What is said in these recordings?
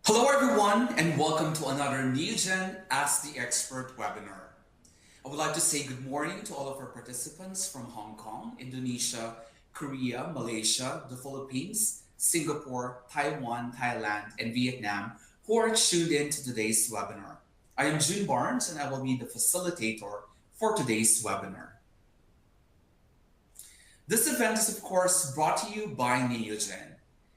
Hello everyone and welcome to another Neogen Ask the Expert webinar. I would like to say good morning to all of our participants from Hong Kong, Indonesia, Korea, Malaysia, the Philippines, Singapore, Taiwan, Thailand, and Vietnam who are tuned in to today's webinar. I am June Barnes and I will be the facilitator for today's webinar. This event is of course brought to you by Neogen.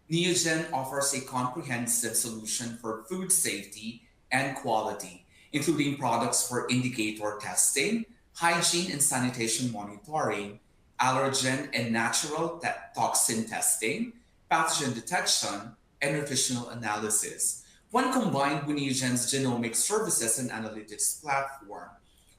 Neogen offers a comprehensive solution for food safety and quality, including products for indicator testing, hygiene and sanitation monitoring, allergen and natural toxin testing, pathogen detection, and nutritional analysis. When combined with Neogen's genomic services and analytics platform,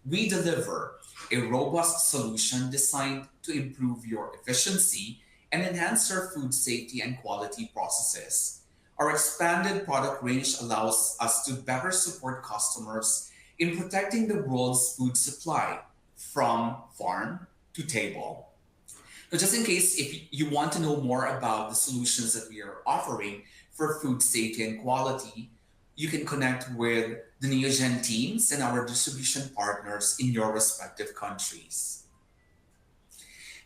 we deliver a robust solution designed to improve your efficiency and enhance our food safety and quality processes. Our expanded product range allows us to better support customers in protecting the world's food supply from farm to table. Now, just in case if you want to know more about the solutions that we are offering for food safety and quality, you can connect with the Neogen teams and our distribution partners in your respective countries.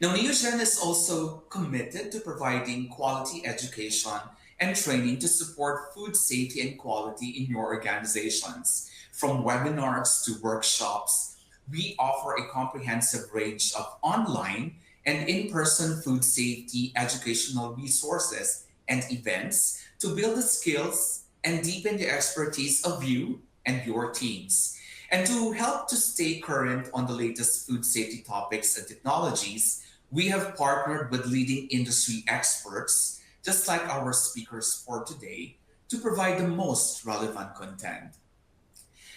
Now, Neogen is also committed to providing quality education and training to support food safety and quality in your organizations. From webinars to workshops, we offer a comprehensive range of online and in-person food safety educational resources and events to build the skills and deepen the expertise of you and your teams. And to help to stay current on the latest food safety topics and technologies, we have partnered with leading industry experts, just like our speakers for today, to provide the most relevant content.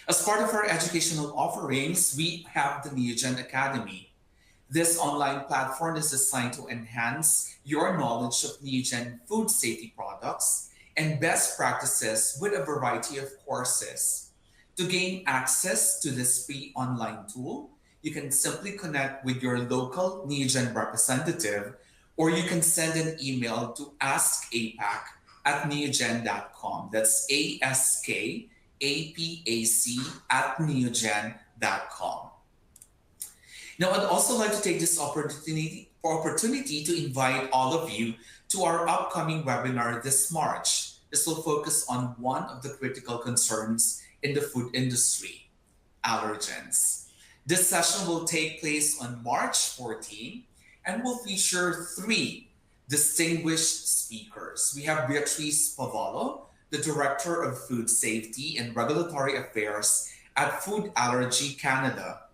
As part of our educational offerings, we have the Neogen Academy. This online platform is designed to enhance your knowledge of Neogen food safety products and best practices with a variety of courses. To gain access to this free online tool, you can simply connect with your local Neogen representative, or you can send an email to askapac@neogen.com. That's askapac@neogen.com. Now, I'd also like to take this opportunity to invite all of you to our upcoming webinar this March. This will focus on one of the critical concerns in the food industry: allergens. This session will take place on March 14 and will feature three distinguished speakers. We have Beatrice Pavallo, the Director of Food Safety and Regulatory Affairs at Food Allergy Canada.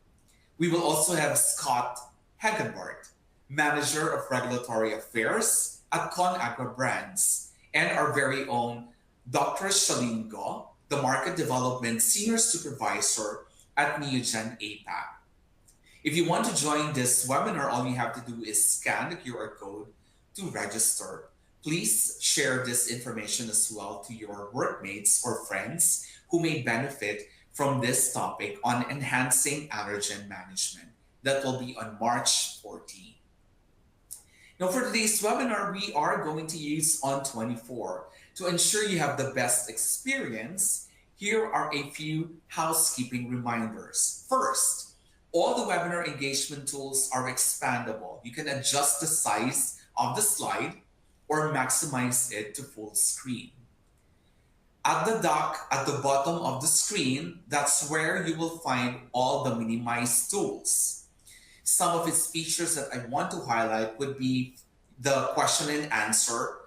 We will also have Scott Hegenbart, Manager of Regulatory Affairs at ConAgra Brands, and our very own Dr. Shalene Go, the Market Development Senior Supervisor at Neogen APAC. If you want to join this webinar, all you have to do is scan the QR code to register. Please share this information as well to your workmates or friends who may benefit from this topic on enhancing allergen management. That will be on March 14. Now, for today's webinar, we are going to use On24. To ensure you have the best experience, here are a few housekeeping reminders. First, all the webinar engagement tools are expandable. You can adjust the size of the slide or maximize it to full screen. At the dock at the bottom of the screen, that's where you will find all the minimize tools. Some of its features that I want to highlight would be the question and answer,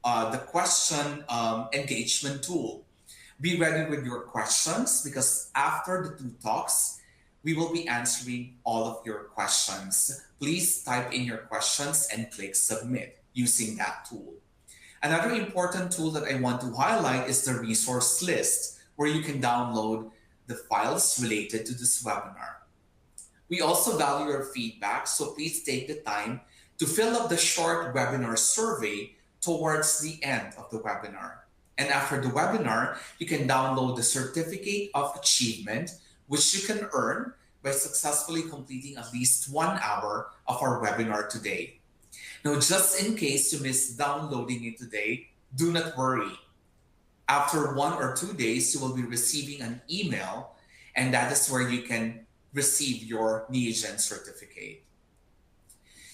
the question engagement tool. Be ready with your questions because after the two talks, we will be answering all of your questions. Please type in your questions and click submit using that tool. Another important tool that I want to highlight is the resource list, where you can download the files related to this webinar. We also value your feedback, so please take the time to fill up the short webinar survey towards the end of the webinar. And after the webinar, you can download the Certificate of Achievement, which you can earn by successfully completing at least 1 hour of our webinar today. Now, just in case you missed downloading it today, do not worry. After 1 or 2 days, you will be receiving an email, and that is where you can receive your Neogen certificate.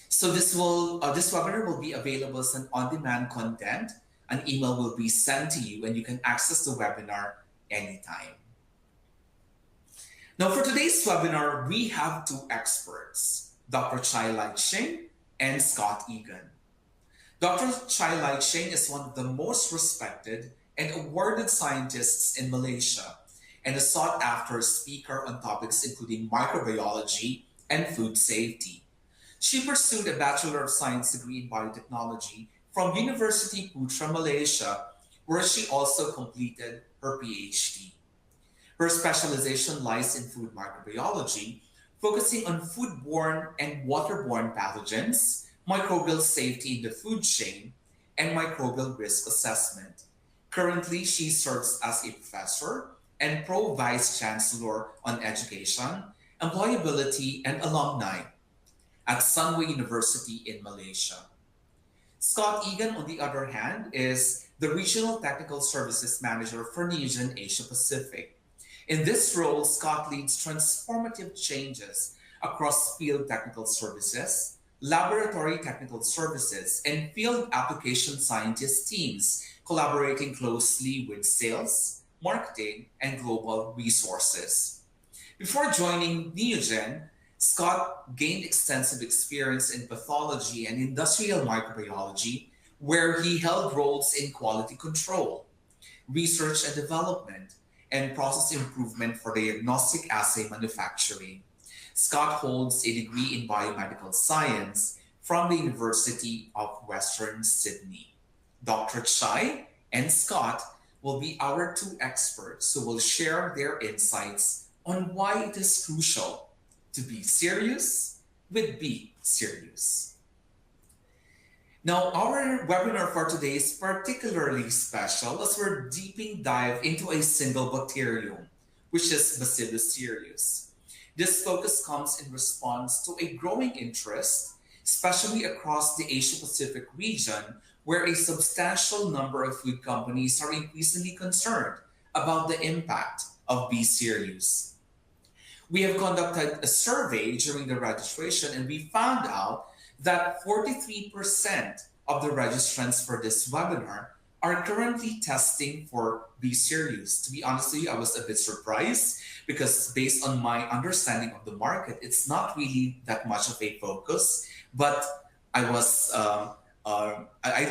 So this webinar will be available as an on-demand content. An email will be sent to you, and you can access the webinar anytime. Now, for today's webinar, we have two experts, Dr. Chai Lai-Ching and Scott Egan. Dr. Chai Lai-Ching is one of the most respected and awarded scientists in Malaysia and a sought-after speaker on topics including microbiology and food safety. She pursued a Bachelor of Science degree in biotechnology from University Putra, Malaysia, where she also completed her PhD. Her specialization lies in food microbiology, focusing on foodborne and waterborne pathogens, microbial safety in the food chain, and microbial risk assessment. Currently, she serves as a professor and pro-vice chancellor on education, employability, and alumni at Sunway University in Malaysia. Scott Egan, on the other hand, is the Regional Technical Services Manager for Neogen Asia Pacific. In this role, Scott leads transformative changes across field technical services, laboratory technical services, and field application scientist teams, collaborating closely with sales, marketing, and global resources. Before joining Neogen, Scott gained extensive experience in pathology and industrial microbiology, where he held roles in quality control, research and development, and process improvement for diagnostic assay manufacturing. Scott holds a degree in biomedical science from the University of Western Sydney. Dr. Chai and Scott will be our two experts who will share their insights on why it is crucial to be serious with Be Serious. Now, our webinar for today is particularly special as we're deeping dive into a single bacterium, which is Bacillus cereus. This focus comes in response to a growing interest, especially across the Asia-Pacific region, where a substantial number of food companies are increasingly concerned about the impact of B. cereus. We have conducted a survey during the registration, and we found out that 43% of the registrants for this webinar are currently testing for B. cereus. To be honest with you, I was a bit surprised because based on my understanding of the market, it's not really that much of a focus, but I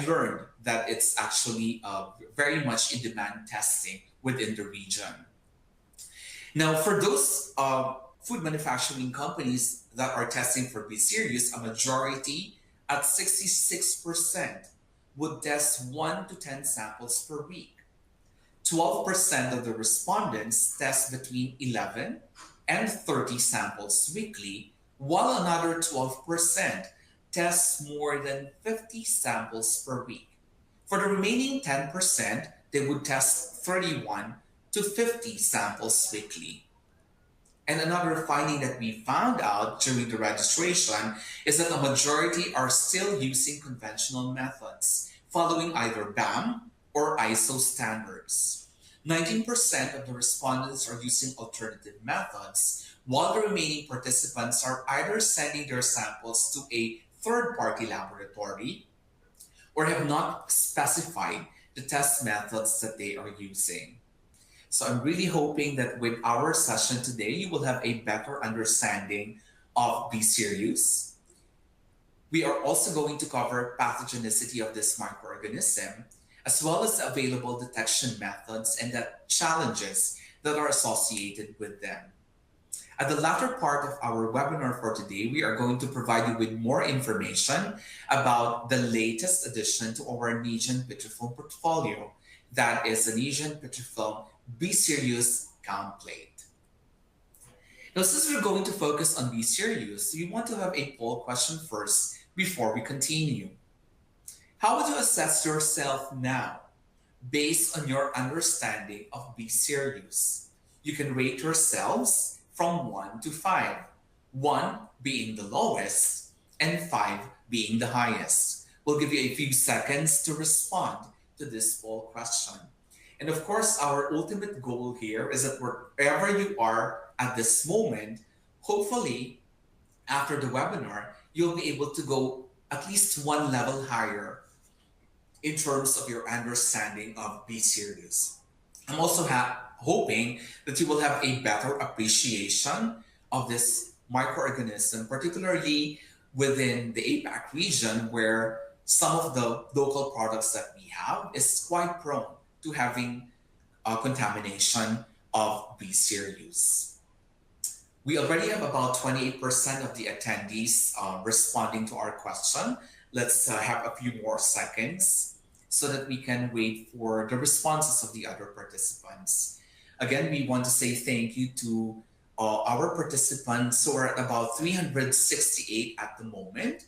learned that it's actually very much in demand testing within the region. Now, for those food manufacturing companies that are testing for B. cereus, a majority at 66% would test 1 to 10 samples per week. 12% of the respondents test between 11 and 30 samples weekly, while another 12% tests more than 50 samples per week. For the remaining 10%, they would test 31 to 50 samples weekly. And another finding that we found out during the registration is that a majority are still using conventional methods, following either BAM or ISO standards. 19% of the respondents are using alternative methods, while the remaining participants are either sending their samples to a third-party laboratory or have not specified the test methods that they are using. So I'm really hoping that with our session today, you will have a better understanding of B. cereus. We are also going to cover pathogenicity of this microorganism, as well as available detection methods and the challenges that are associated with them. At the latter part of our webinar for today, we are going to provide you with more information about the latest addition to our Neogen Petrifilm portfolio. That is the Neogen Petrifilm B. cereus gum plate. Now, since we're going to focus on B. cereus, we want to have a poll question first before we continue. How would you assess yourself now based on your understanding of B. cereus? You can rate yourselves from 1 to 5, 1 being the lowest and 5 being the highest. We'll give you a few seconds to respond to this poll question. And of course, our ultimate goal here is that wherever you are at this moment, hopefully after the webinar, you'll be able to go at least one level higher in terms of your understanding of B series. I'm also hoping that you will have a better appreciation of this microorganism, particularly within the APAC region, where some of the local products that we have is quite prone to having contamination of B cereus. We already have about 28% of the attendees responding to our question. Let's have a few more seconds so that we can wait for the responses of the other participants. Again, we want to say thank you to our participants who are at about 368 at the moment.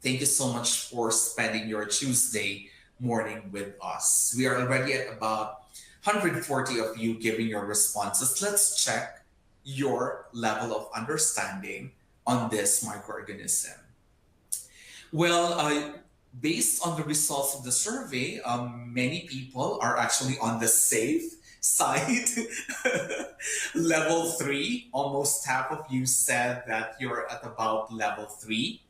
Thank you so much for spending your Tuesday morning with us. We are already at about 140 of you giving your responses. Let's check your level of understanding on this microorganism. Well, based on the results of the survey, many people are actually on the safe side. Level 3, almost half of you said that you're at about level 3.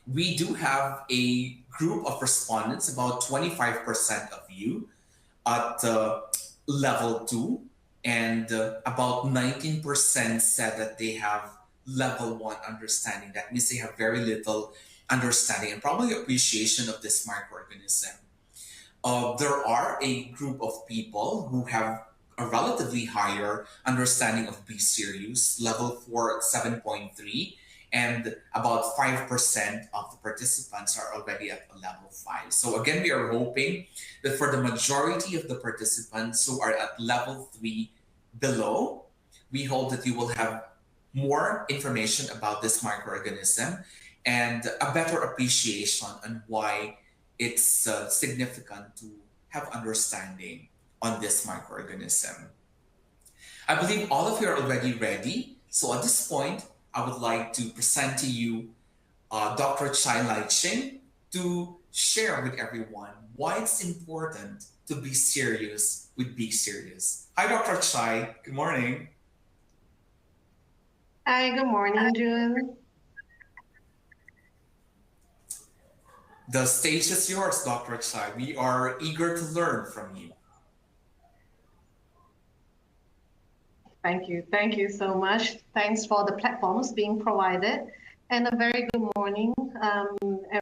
We do have a group of respondents, about 25% of you at level 2, and about 19% said that they have level 1 understanding. That means they have very little understanding and probably appreciation of this microorganism. There are a group of people who have a relatively higher understanding of B cereus, level 4 at 7.3, and about 5% of the participants are already at a level 5. So again, we are hoping that for the majority of the participants who are at level 3 below, we hope that you will have more information about this microorganism and a better appreciation on why it's significant to have understanding on this microorganism. I believe all of you are already ready. So at this point, I would like to present to you Dr. Chai Lai-Ching to share with everyone why it's important to be serious with B series. Hi, Dr. Chai. Good morning. Hi, good morning, June. The stage is yours, Dr. Chai. We are eager to learn from you. Thank you. Thank you so much. Thanks for the platforms being provided. And a very good morning,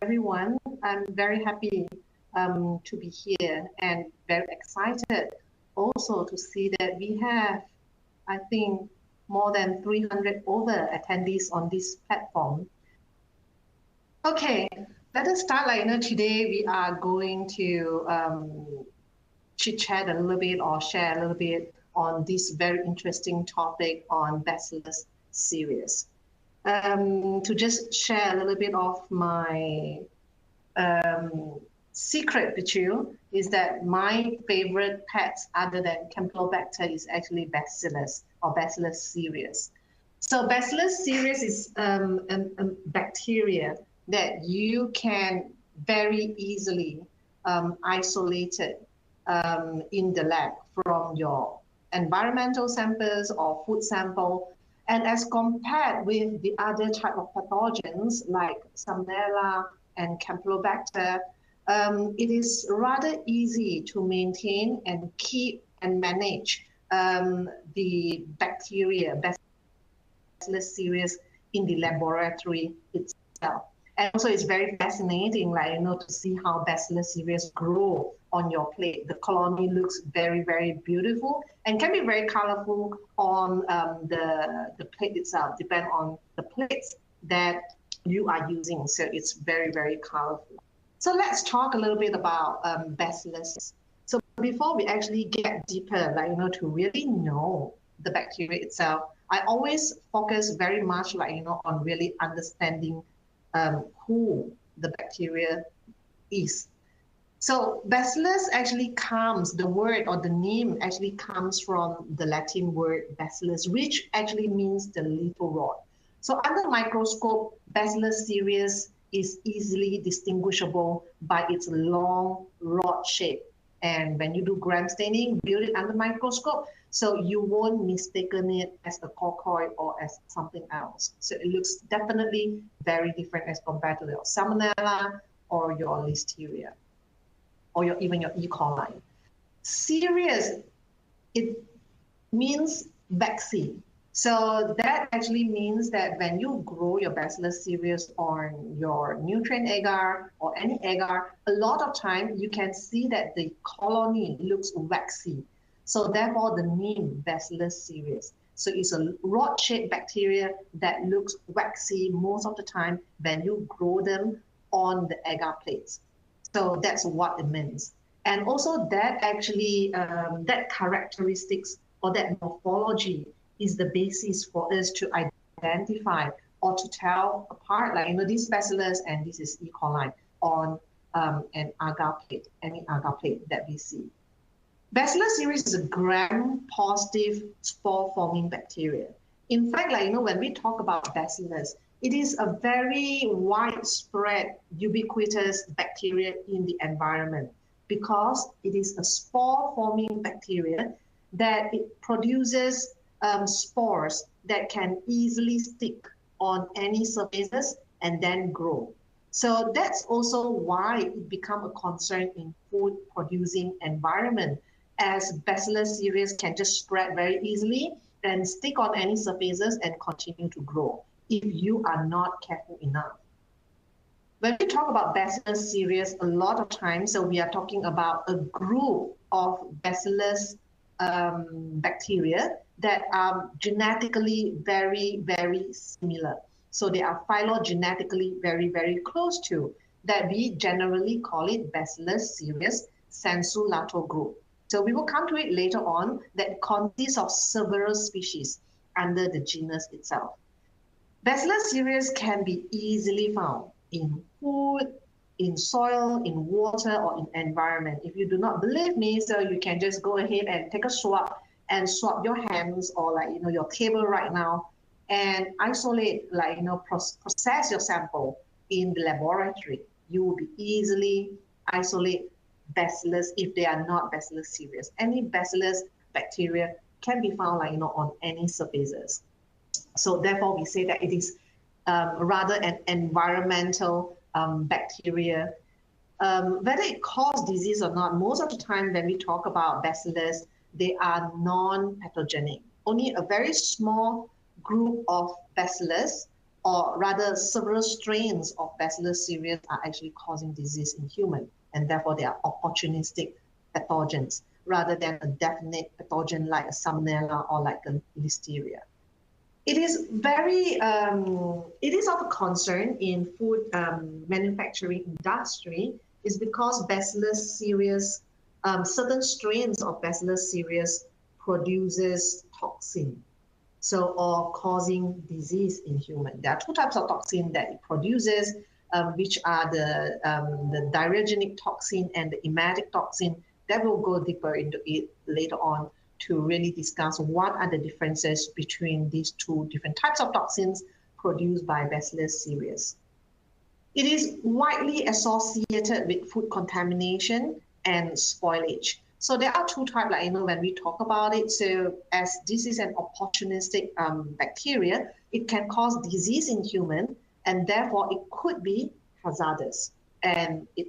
everyone. I'm very happy to be here and very excited also to see that we have, I think, more than 300 over attendees on this platform. Okay, let us start. Today we are going to chit-chat a little bit or share a little bit on this very interesting topic on Bacillus cereus. To just share a little bit of my secret with you is that my favorite pets other than Campylobacter is actually Bacillus or Bacillus cereus. So Bacillus cereus is a bacteria that you can very easily isolate it in the lab from your environmental samples or food sample. And as compared with the other type of pathogens like Salmonella and Campylobacter, it is rather easy to maintain and keep and manage the bacteria, Bacillus cereus, in the laboratory itself. And also it's very fascinating, to see how Bacillus cereus grow on your plate. The colony looks very, very beautiful and can be very colorful on the plate itself, depend on the plates that you are using. So it's very, very colorful. So let's talk a little bit about Bacillus. So before we actually get deeper, to really know the bacteria itself, I always focus very much, on really understanding who the bacteria is. So Bacillus actually comes, the word or the name actually comes from the Latin word bacillus, which actually means the little rod. So under the microscope, Bacillus cereus is easily distinguishable by its long rod shape. And when you do gram staining, build it under microscope, so you won't mistaken it as a colloid or as something else. So it looks definitely very different as compared to your salmonella or your listeria or even your E. coli. Cereus, it means vaccine. So that actually means that when you grow your Bacillus cereus on your nutrient agar or any agar, a lot of time you can see that the colony looks waxy. So therefore the name Bacillus cereus. So it's a rod-shaped bacteria that looks waxy most of the time when you grow them on the agar plates. So that's what it means. And also that actually, that characteristics or that morphology is the basis for us to identify or to tell apart, like, this Bacillus and this is E. coli on an agar plate, any agar plate that we see. Bacillus cereus is a gram-positive spore-forming bacteria. In fact, when we talk about Bacillus, it is a very widespread, ubiquitous bacteria in the environment because it is a spore-forming bacteria that it produces spores that can easily stick on any surfaces and then grow. So that's also why it become a concern in food producing environment, as Bacillus cereus can just spread very easily and stick on any surfaces and continue to grow if you are not careful enough. When we talk about Bacillus cereus, a lot of times, so we are talking about a group of Bacillus bacteria that are genetically very, very similar. So they are phylogenetically very, very close to, that we generally call it Bacillus cereus sensu-lato group. So we will come to it later on, that consists of several species under the genus itself. Bacillus cereus can be easily found in food, in soil, in water, or in environment. If you do not believe me, so you can just go ahead and take a swab and swab your hands or your table right now and isolate, process your sample in the laboratory. You will be easily isolate Bacillus if they are not Bacillus cereus. Any Bacillus bacteria can be found on any surfaces. So therefore we say that it is rather an environmental bacteria. Whether it causes disease or not, most of the time when we talk about Bacillus, they are non-pathogenic. Only a very small group of Bacillus, or rather several strains of Bacillus cereus, are actually causing disease in humans, and therefore they are opportunistic pathogens rather than a definite pathogen like a salmonella or like a listeria. It is very, it is of a concern in food manufacturing industry, is because Bacillus cereus, certain strains of Bacillus cereus produces toxin, or causing disease in human. There are two types of toxin that it produces, which are the diarrheogenic toxin and the emetic toxin. That will go deeper into it later on to really discuss what are the differences between these two different types of toxins produced by Bacillus cereus. It is widely associated with food contamination and spoilage. So there are two types, when we talk about it. So as this is an opportunistic bacteria, it can cause disease in human, and therefore it could be hazardous. And it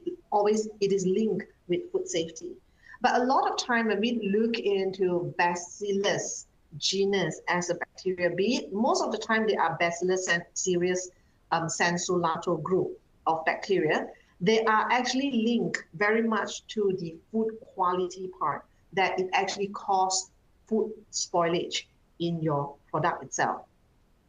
is linked with food safety. But a lot of time when we look into Bacillus genus as a bacteria, most of the time they are Bacillus cereus sensu-lato group of bacteria. They are actually linked very much to the food quality part, that it actually causes food spoilage in your product itself.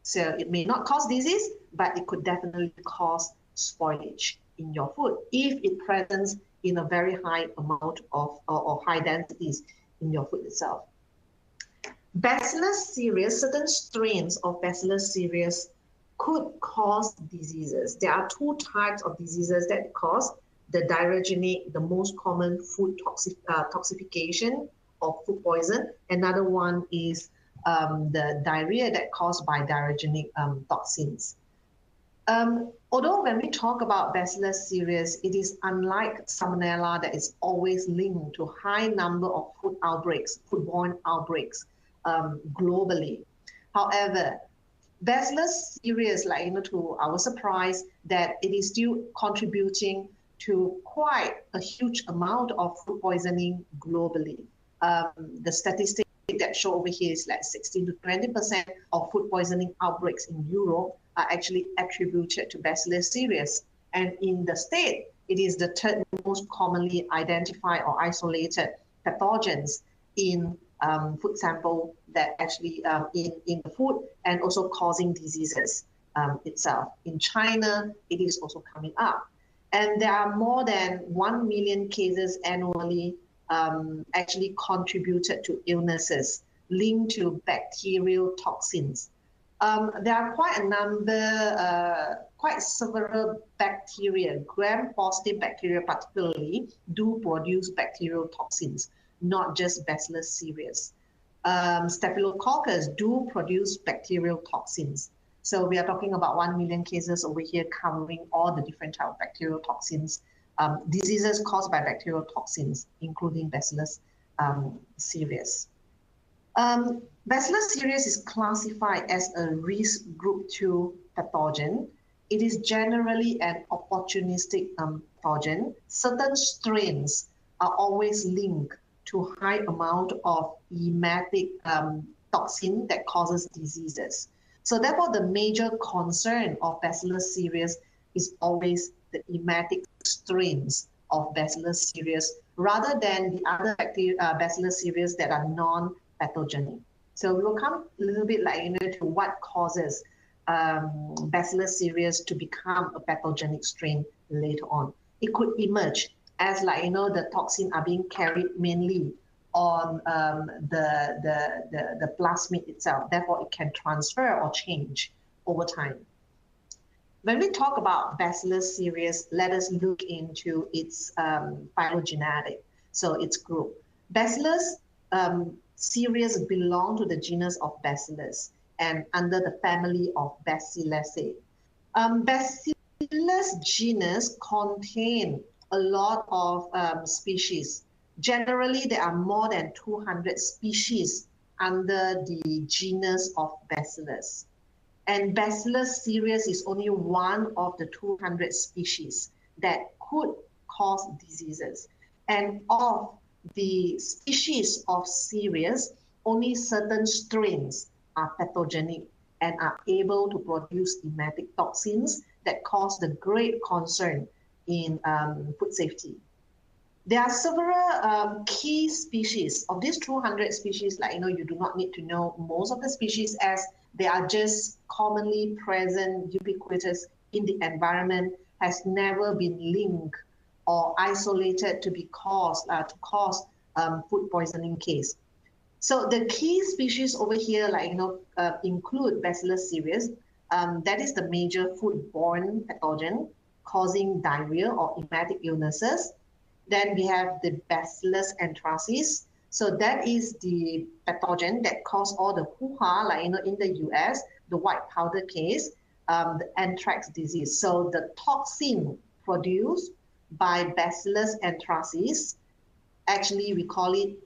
So it may not cause disease, but it could definitely cause spoilage in your food if it presents in a very high amount of or high densities in your food itself. Bacillus cereus, certain strains of Bacillus cereus could cause diseases. There are two types of diseases that cause the diarrheogenic, the most common food toxification or food poison. Another one is the diarrhea that caused by diarrheogenic toxins. Although when we talk about Bacillus cereus, it is unlike Salmonella that is always linked to high number of food outbreaks, foodborne outbreaks globally. However, Bacillus cereus, to our surprise, that it is still contributing to quite a huge amount of food poisoning globally. The statistic that show over here is like 16 to 20% of food poisoning outbreaks in Europe are actually attributed to Bacillus cereus. And in the state, it is the third most commonly identified or isolated pathogens in food sample that actually in the food and also causing diseases itself. In China, it is also coming up. And there are more than 1 million cases annually actually contributed to illnesses linked to bacterial toxins. There are quite a number, quite several bacteria, gram-positive bacteria particularly, do produce bacterial toxins, not just Bacillus cereus. Staphylococcus do produce bacterial toxins. So we are talking about 1 million cases over here covering all the different types of bacterial toxins, diseases caused by bacterial toxins, including Bacillus cereus. Bacillus cereus is classified as a risk group 2 pathogen. It is generally an opportunistic pathogen. Certain strains are always linked to high amount of emetic toxin that causes diseases. So therefore, the major concern of Bacillus cereus is always the emetic strains of Bacillus cereus rather than the other Bacillus cereus that are non-pathogenic. So we will come a little bit to what causes Bacillus cereus to become a pathogenic strain later on. It could emerge as the toxin are being carried mainly on the plasmid itself. Therefore, it can transfer or change over time. When we talk about Bacillus cereus, let us look into its phylogenetic, so its group. Bacillus cereus belong to the genus of Bacillus and under the family of Bacillaceae. Bacillus genus contain a lot of species. Generally, there are more than 200 species under the genus of Bacillus. And Bacillus cereus is only one of the 200 species that could cause diseases. And of the species of cereus, only certain strains are pathogenic and are able to produce emetic toxins that cause the great concern in food safety. There are several key species. Of these 200 species, you do not need to know most of the species as they are just commonly present, ubiquitous in the environment, has never been linked or isolated to cause food poisoning case. So the key species over here, include Bacillus cereus. That is the major foodborne pathogen causing diarrhea or emetic illnesses. Then we have the Bacillus anthracis. So that is the pathogen that caused all the hoo-ha, in the US, the white powder case, the anthrax disease. So the toxin produced by Bacillus anthracis, actually we call it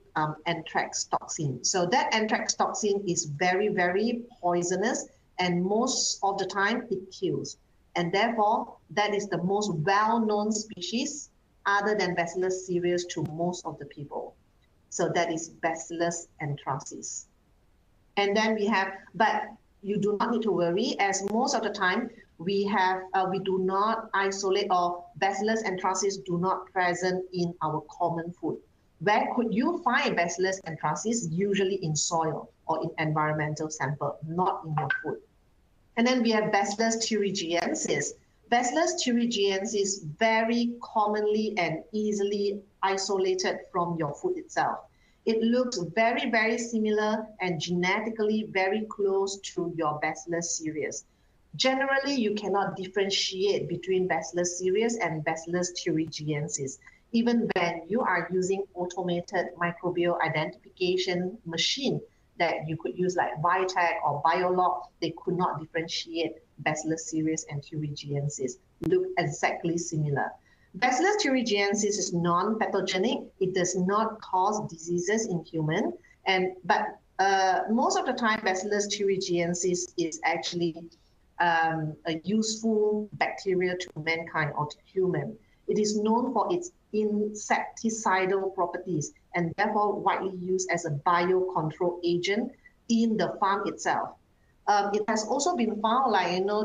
anthrax toxin. So that anthrax toxin is very, very poisonous, and most of the time it kills. And therefore, that is the most well-known species other than Bacillus cereus to most of the people. So that is Bacillus anthracis. And then we have, but you do not need to worry, as most of the time we do not isolate, or Bacillus anthracis do not present in our common food. Where could you find Bacillus anthracis? Usually in soil or in environmental sample, not in your food. And then we have Bacillus thuringiensis. Bacillus thuringiensis very commonly and easily isolated from your food itself. It looks very, very similar and genetically very close to your Bacillus cereus. Generally, you cannot differentiate between Bacillus cereus and Bacillus thuringiensis. Even when you are using automated microbial identification machine that you could use like Vitek or Biolog, they could not differentiate Bacillus cereus and thuringiensis look exactly similar. Bacillus thuringiensis is non-pathogenic. It does not cause diseases in human, but most of the time, Bacillus thuringiensis is actually a useful bacteria to mankind or to human. It is known for its insecticidal properties and therefore widely used as a biocontrol agent in the farm itself. It has also been found,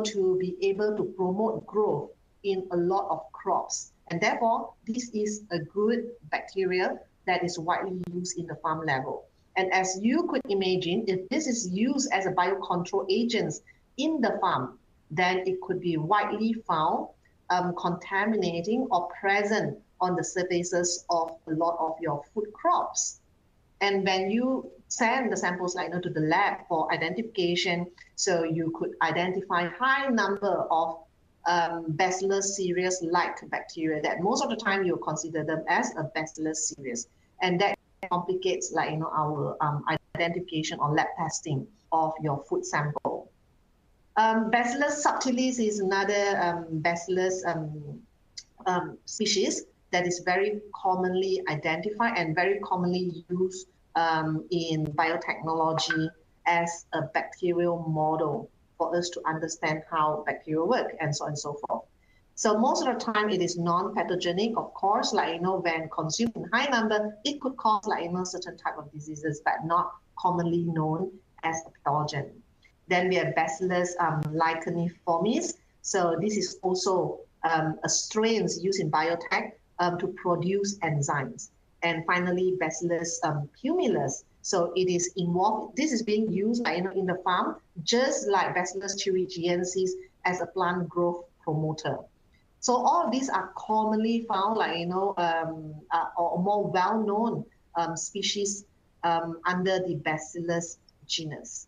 to be able to promote growth in a lot of crops. And therefore, this is a good bacteria that is widely used in the farm level. And as you could imagine, if this is used as a biocontrol agent in the farm, then it could be widely found contaminating or present on the surfaces of a lot of your food crops. And when you send the samples to the lab for identification, so you could identify high number of Bacillus cereus-like bacteria that most of the time you consider them as a Bacillus cereus. And that complicates our identification or lab testing of your food sample. Bacillus subtilis is another Bacillus species that is very commonly identified and very commonly used in biotechnology as a bacterial model for us to understand how bacteria work and so on and so forth. So most of the time it is non-pathogenic, of course, when consumed in high number, it could cause certain type of diseases, but not commonly known as a pathogen. Then we have Bacillus licheniformis. So this is also a strain used in biotech to produce enzymes. And finally, Bacillus humilus. So it is involved, this is being used in the farm, just like Bacillus thuringiensis as a plant growth promoter. So all of these are commonly found, or more well-known species under the Bacillus genus.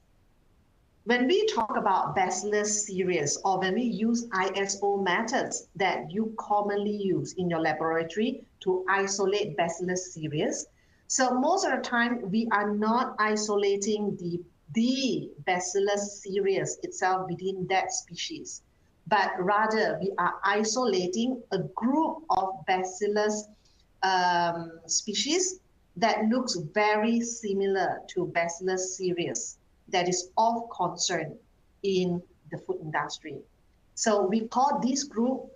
When we talk about Bacillus cereus, or when we use ISO methods that you commonly use in your laboratory to isolate Bacillus cereus, so most of the time we are not isolating the Bacillus cereus itself within that species, but rather we are isolating a group of Bacillus species that looks very similar to Bacillus cereus that is of concern in the food industry. So we call this group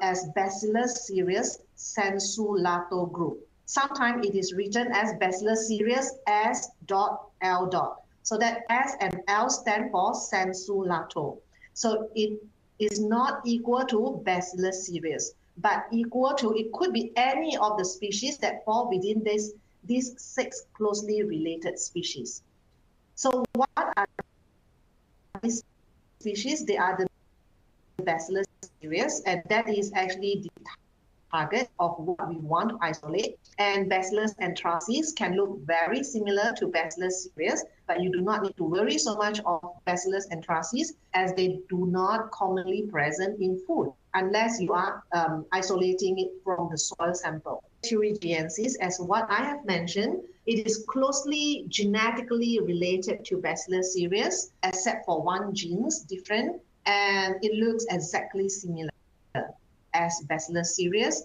as Bacillus cereus sensulato group. Sometimes it is written as Bacillus cereus S.L. So that S and L stand for sensulato. So it is not equal to Bacillus cereus, but equal to, it could be any of the species that fall within these 6 closely related species. So what are these species? They are the Bacillus cereus, and that is actually the target of what we want to isolate. And Bacillus anthracis can look very similar to Bacillus cereus, but you do not need to worry so much of Bacillus anthracis as they do not commonly present in food unless you are isolating it from the soil sample. Thuringiensis, as what I have mentioned, it is closely genetically related to Bacillus cereus, except for one gene different, and it looks exactly similar as Bacillus cereus.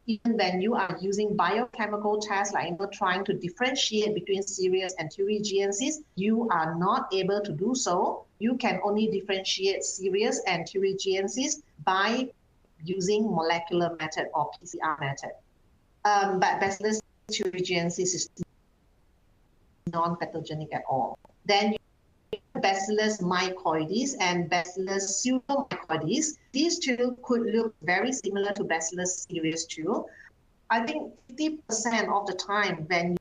Even when you are using biochemical tests, trying to differentiate between cereus and thuringiensis, you are not able to do so. You can only differentiate cereus and thuringiensis by using molecular method or PCR method. But Bacillus thuringiensis is non-pathogenic at all. Then you have Bacillus mycoides and Bacillus pseudomycoides. These two could look very similar to Bacillus cereus too. I think 50% of the time when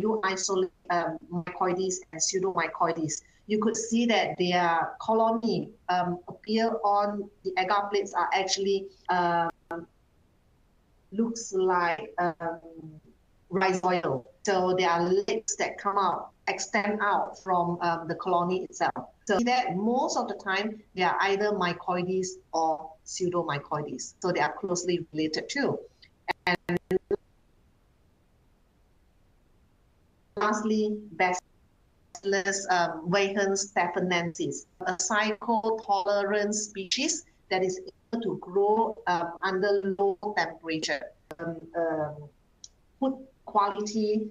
you isolate mycoides and pseudomycoides, you could see that their colony appear on the agar plates are actually looks like rice oil. So there are legs that come out, extend out from the colony itself. So that most of the time they are either mycoides or pseudomycoides. So they are closely related too. And lastly, Bacillus vehans stephanensis, a cycle-tolerant species that is able to grow under low temperature. Food quality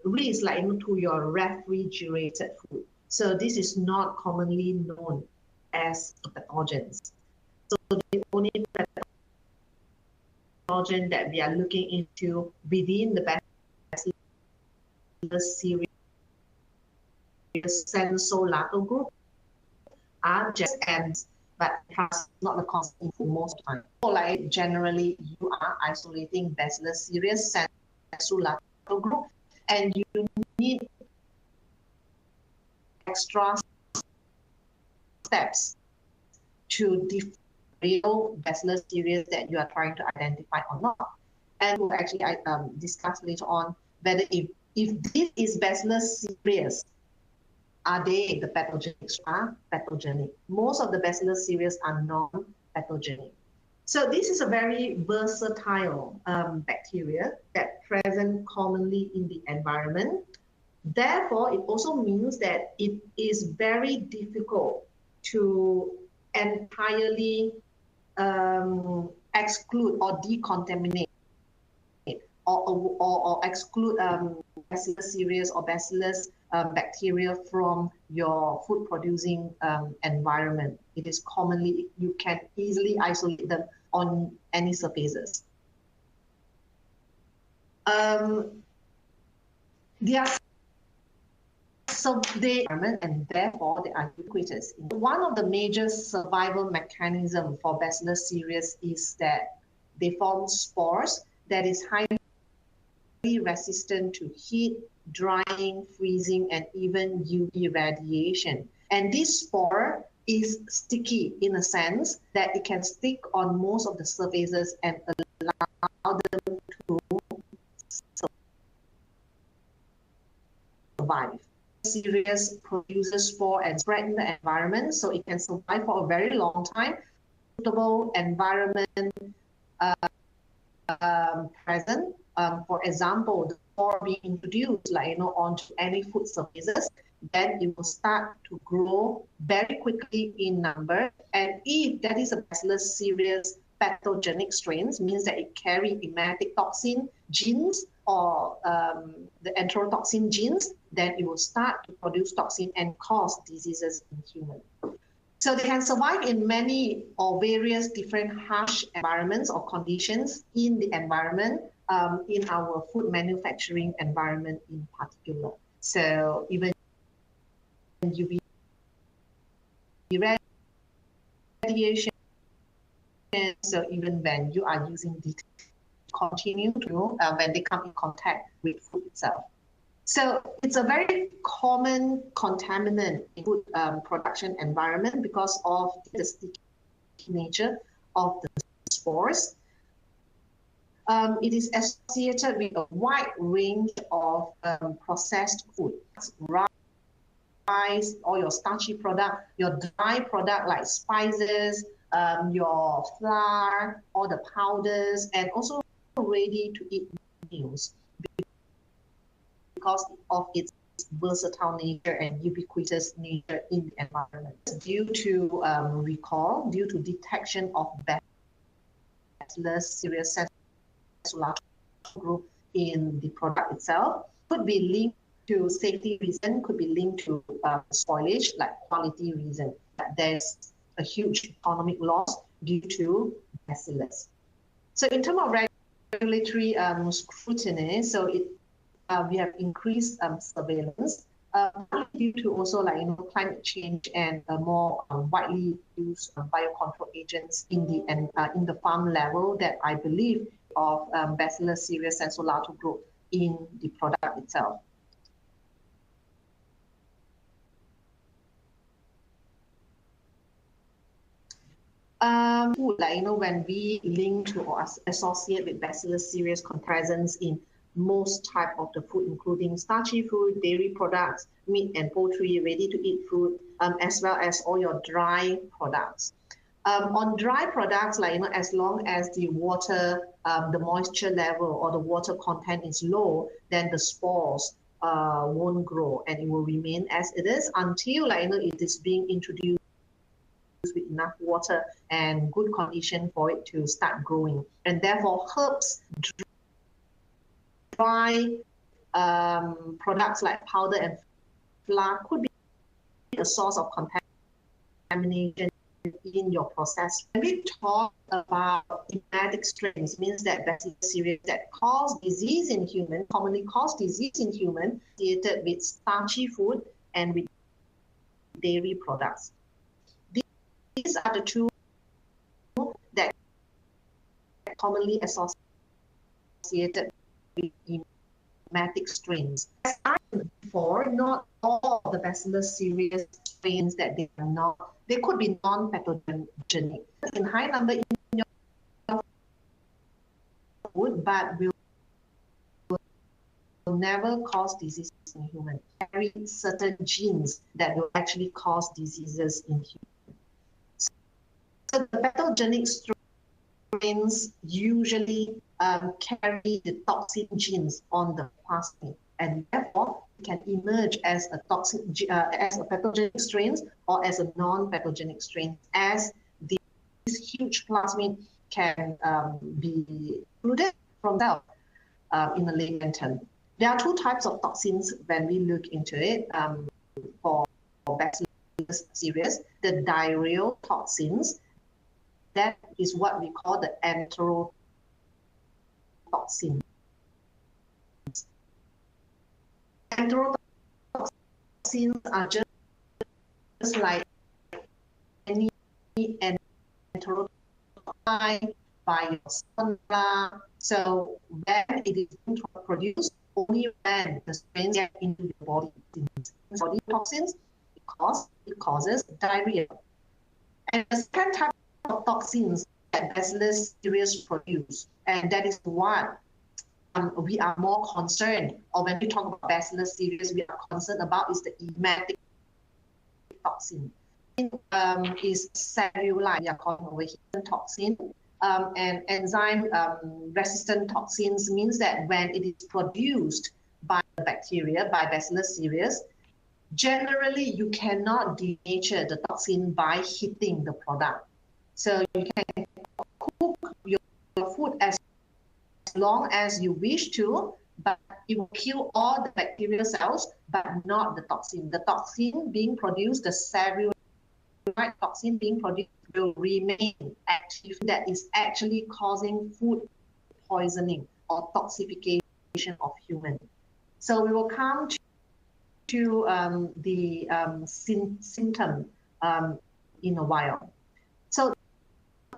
risks to your refrigerated food. So this is not commonly known as pathogens. So the only pathogen that we are looking into within the Bacillus series sensolato group are just ants, but has not the constant for most of the time. So generally, you are isolating Bacillus cereus sensolato group, and you need extra steps to define real Bacillus cereus that you are trying to identify or not. And we'll actually discuss later on whether if this is Bacillus cereus, are they the pathogenic? Are pathogenic. Most of the Bacillus cereus are non-pathogenic. So this is a very versatile bacteria that present commonly in the environment. Therefore, it also means that it is very difficult to entirely exclude or decontaminate or exclude Bacillus cereus or Bacillus bacteria from your food producing environment. It is commonly, you can easily isolate them on any surfaces. They are and therefore they are ubiquitous. One of the major survival mechanisms for Bacillus cereus is that they form spores that is highly resistant to heat, drying, freezing, and even UV radiation. And this spore is sticky in a sense that it can stick on most of the surfaces and allow them to survive. Cereus produces spore and spread in the environment, so it can survive for a very long time. Suitable environment present. For example, the spore being introduced onto any food surfaces, then it will start to grow very quickly in number. And if that is a Bacillus cereus pathogenic strains, means that it carry emetic toxin genes or the enterotoxin genes, then it will start to produce toxin and cause diseases in humans. So they can survive in many or various different harsh environments or conditions in the environment, in our food manufacturing environment in particular. So even UV radiation, so even when you are using the continue to when they come in contact with food itself. So it's a very common contaminant in food production environment because of the sticky nature of the spores. It is associated with a wide range of processed food, rice, or your starchy product, your dry product like spices, your flour, all the powders, and also ready-to-eat meals because of its versatile nature and ubiquitous nature in the environment. Due to recall, due to detection of Bacillus cereus sensolato group in the product itself, could be linked to safety reason, could be linked to spoilage, like quality reason. There's a huge economic loss due to Bacillus. So in terms of regulatory scrutiny, so we have increased surveillance due to also climate change and more widely used biocontrol agents in the farm level that I believe of Bacillus cereus sensolato group in the product itself. When we link to or associate with Bacillus cereus presence in most type of the food, including starchy food, dairy products, meat and poultry, ready-to-eat food, as well as all your dry products. On dry products, as long as the water, the moisture level or the water content is low, then the spores won't grow, and it will remain as it is until it is being introduced with enough water and good condition for it to start growing. And therefore, herbs, dry products like powder and flour could be a source of contamination in your process. When we talk about enzymatic strains, means that bacillus cereus that cause disease in human, commonly cause disease in human, associated with starchy food and with dairy products. These are the two that commonly associated with enzymatic strains. As I said before, not all the bacillus cereus strains that they could be non-pathogenic in high number in your food, but will never cause disease in humans. Carry certain genes that will actually cause diseases in humans. So the pathogenic strains usually carry the toxin genes on the plasmid, and therefore can emerge as a pathogenic strains or as a non-pathogenic strain, as these huge plasmid can be included from that in the layman term. There are two types of toxins when we look into it for bacillus cereus. The diarrheal toxins, that is what we call the enterotoxins. Enterotoxins are just like any enterotoxin by your sunflower. So when it is produced, only when the strains get into the body, toxins, it causes diarrhea. And the second type of toxins that bacillus cereus produce, and that is what we are more concerned, or when we talk about bacillus cereus, we are concerned about is the enzymatic toxin. Is cereulite, we are calling over here toxin, and enzyme resistant toxins means that when it is produced by the bacteria, by bacillus cereus, generally you cannot denature the toxin by heating the product. So you can cook your food as long as you wish to, but it will kill all the bacterial cells, but not the toxin. The toxin being produced, the cereulite toxin being produced, will remain active. That is actually causing food poisoning or toxification of human. So we will come to the symptom in a while. So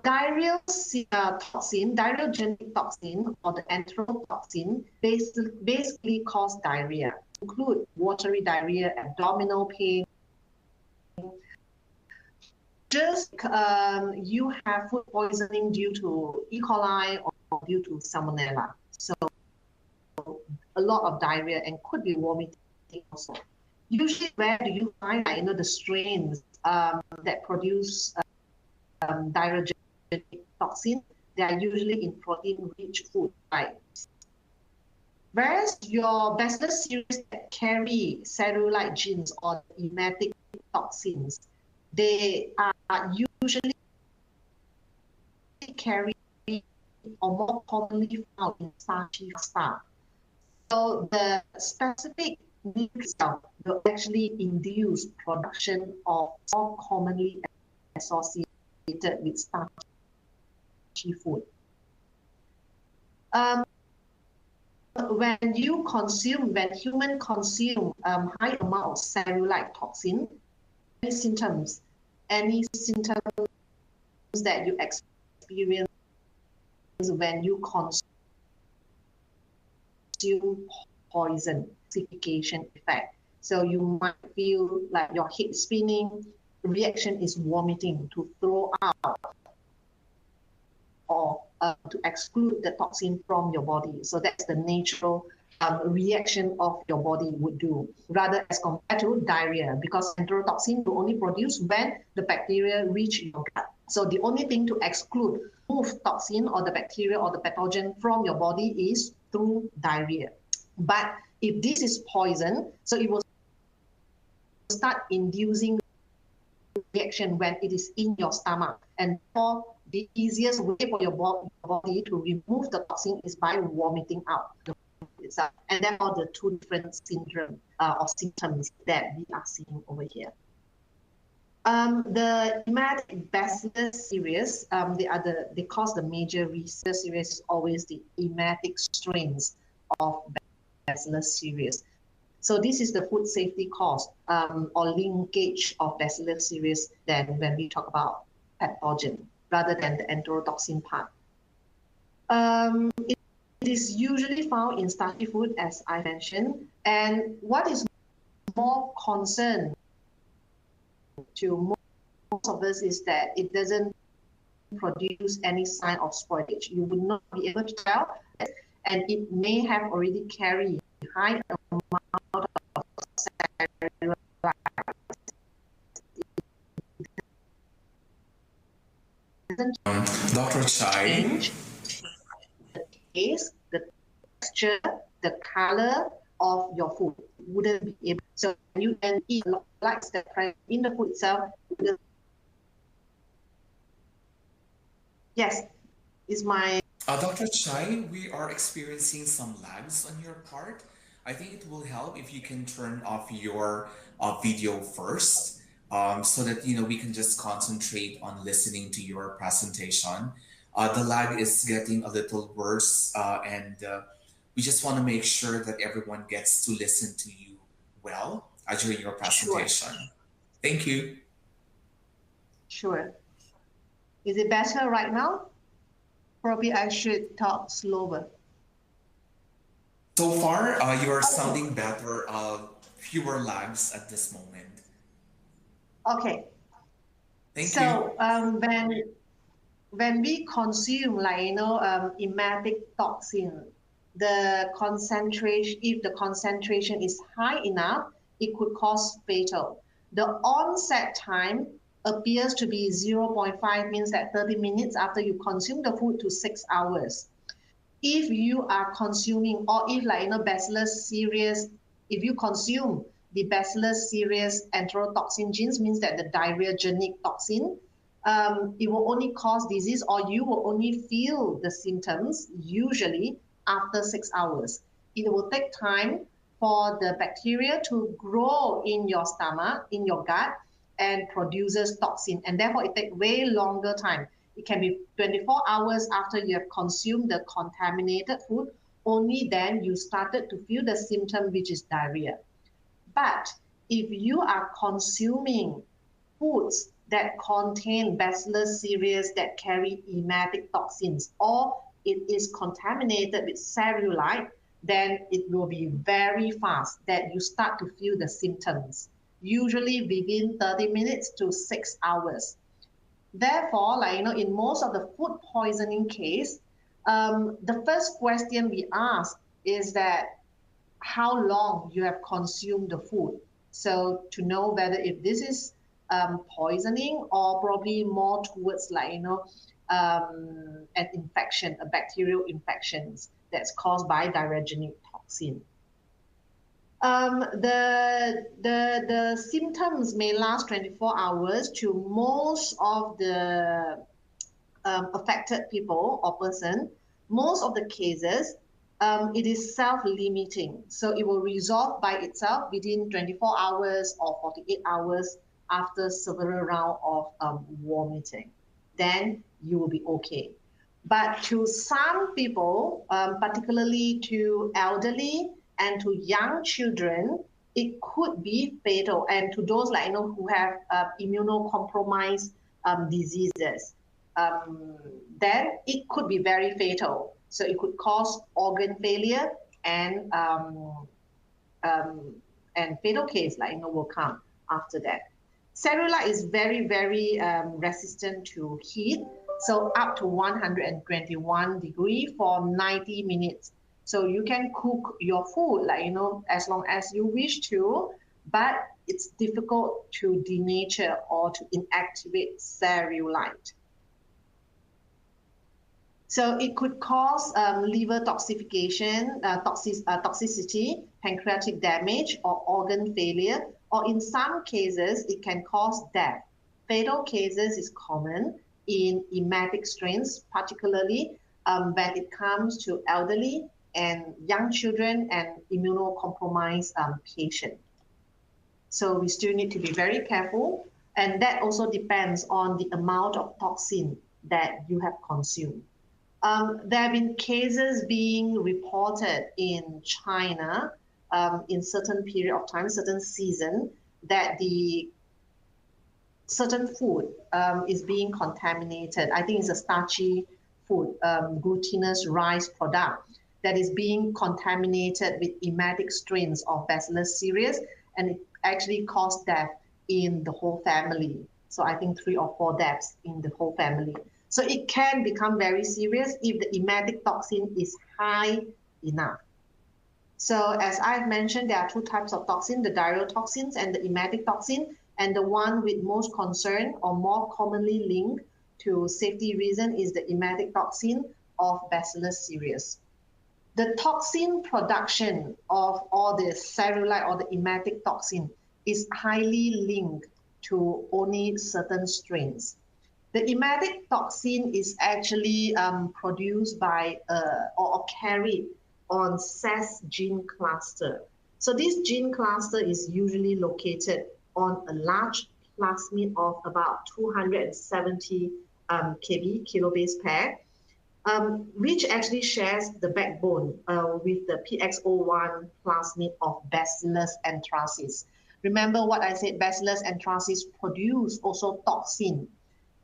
diarrheal toxin, diarrheogenic toxin, or the enterotoxin basically cause diarrhea. Include watery diarrhea, abdominal pain. Just you have food poisoning due to E. coli or due to salmonella. So a lot of diarrhea and could be vomiting also. Usually, where do you find the strains that produce diarrheogenic toxin? They are usually in protein-rich food types. Whereas your bacillus cereus that carry cereulite genes or enzymatic toxins, they are usually carry or more commonly found in starchy stuff. So the specific mix will actually induce production of more commonly associated with starchy food. When human consume high amount of cereulite toxin, any symptoms that you experience when you consume poison, acidification effect. So you might feel like your head spinning, reaction is vomiting, to throw out or to exclude the toxin from your body. So that's the natural reaction of your body would do, rather as compared to diarrhea, because enterotoxin will only produce when the bacteria reach your gut. So the only thing to move toxin or the bacteria or the pathogen from your body is through diarrhea. But If this is poison, so it will start inducing reaction when it is in your stomach. And for the easiest way for your body to remove the toxin is by vomiting out the food itself. And therefore the two different syndrome or symptoms that we are seeing over here. The emetic bacillus cereus, they cause the major risk. The cereus is always the emetic strains of bacillus cereus. So this is the food safety cause or linkage of bacillus cereus then when we talk about pathogen rather than the enterotoxin part. It is usually found in starchy food, as I mentioned, and what is more concern to most of us is that it doesn't produce any sign of spoilage. You would not be able to tell, and it may have already carried high amount of cereus. Dr. Chai. Change the taste, the texture, the color of your food. Wouldn't be able. So you can eat like the in the food itself. Yes, is my. Dr. Chai, we are experiencing some lags on your part. I think it will help if you can turn off your video first, so that we can just concentrate on listening to your presentation. The lag is getting a little worse, and we just want to make sure that everyone gets to listen to you well during your presentation. Sure. Thank you. Sure. Is it better right now? Probably I should talk slower. So far, you are sounding better. Fewer lags at this moment. Okay. Thank you. So when we consume emetic toxin, the concentration, if the concentration is high enough, it could cause fatal. The onset time appears to be 0.5, means that 30 minutes after you consume the food to 6 hours. If you are consuming, or if bacillus cereus, if you consume the bacillus cereus enterotoxin genes, means that the diarrheagenic toxin, it will only cause disease, or you will only feel the symptoms usually after 6 hours. It will take time for the bacteria to grow in your stomach, in your gut, and produces toxin, and therefore it takes way longer time. It can be 24 hours after you have consumed the contaminated food, only then you started to feel the symptom, which is diarrhea. But if you are consuming foods that contain bacillus cereus that carry emetic toxins, or it is contaminated with cereulite, then it will be very fast that you start to feel the symptoms, usually within 30 minutes to 6 hours. Therefore, in most of the food poisoning case, the first question we ask is that how long you have consumed the food. So to know whether if this is poisoning or probably more towards an infection, a bacterial infection that's caused by diarrheagenic toxin. The symptoms may last 24 hours to most of the affected people or person. Most of the cases, it is self-limiting. So it will resolve by itself within 24 hours or 48 hours after several rounds of vomiting. Then you will be okay. But to some people, particularly to elderly and to young children, it could be fatal. And to those who have immunocompromised diseases, then it could be very fatal. So it could cause organ failure and fatal case will come after that. Cereulite is very, very resistant to heat. So up to 121 degrees for 90 minutes. So you can cook your food as long as you wish to, but it's difficult to denature or to inactivate cereulite. So it could cause liver toxification, toxicity, pancreatic damage, or organ failure, or in some cases, it can cause death. Fatal cases is common in emetic strains, particularly when it comes to elderly and young children and immunocompromised patients. So we still need to be very careful, and that also depends on the amount of toxin that you have consumed. There have been cases being reported in China in certain period of time, certain season, that the certain food is being contaminated. I think it's a starchy food, glutinous rice product that is being contaminated with emetic strains of Bacillus cereus, and it actually caused death in the whole family. So I think 3 or 4 deaths in the whole family. So it can become very serious if the emetic toxin is high enough. So as I've mentioned, there are 2 types of toxin, the diarrheal toxins and the emetic toxin. And the one with most concern or more commonly linked to safety reason is the emetic toxin of Bacillus cereus. The toxin production of all the cerulite or the emetic toxin is highly linked to only certain strains. The emetic toxin is actually produced by or carried on CES gene cluster. So this gene cluster is usually located on a large plasmid of about 270 kilobase pair, which actually shares the backbone with the PX01 plasmid of Bacillus anthracis. Remember what I said, Bacillus anthracis produce also toxin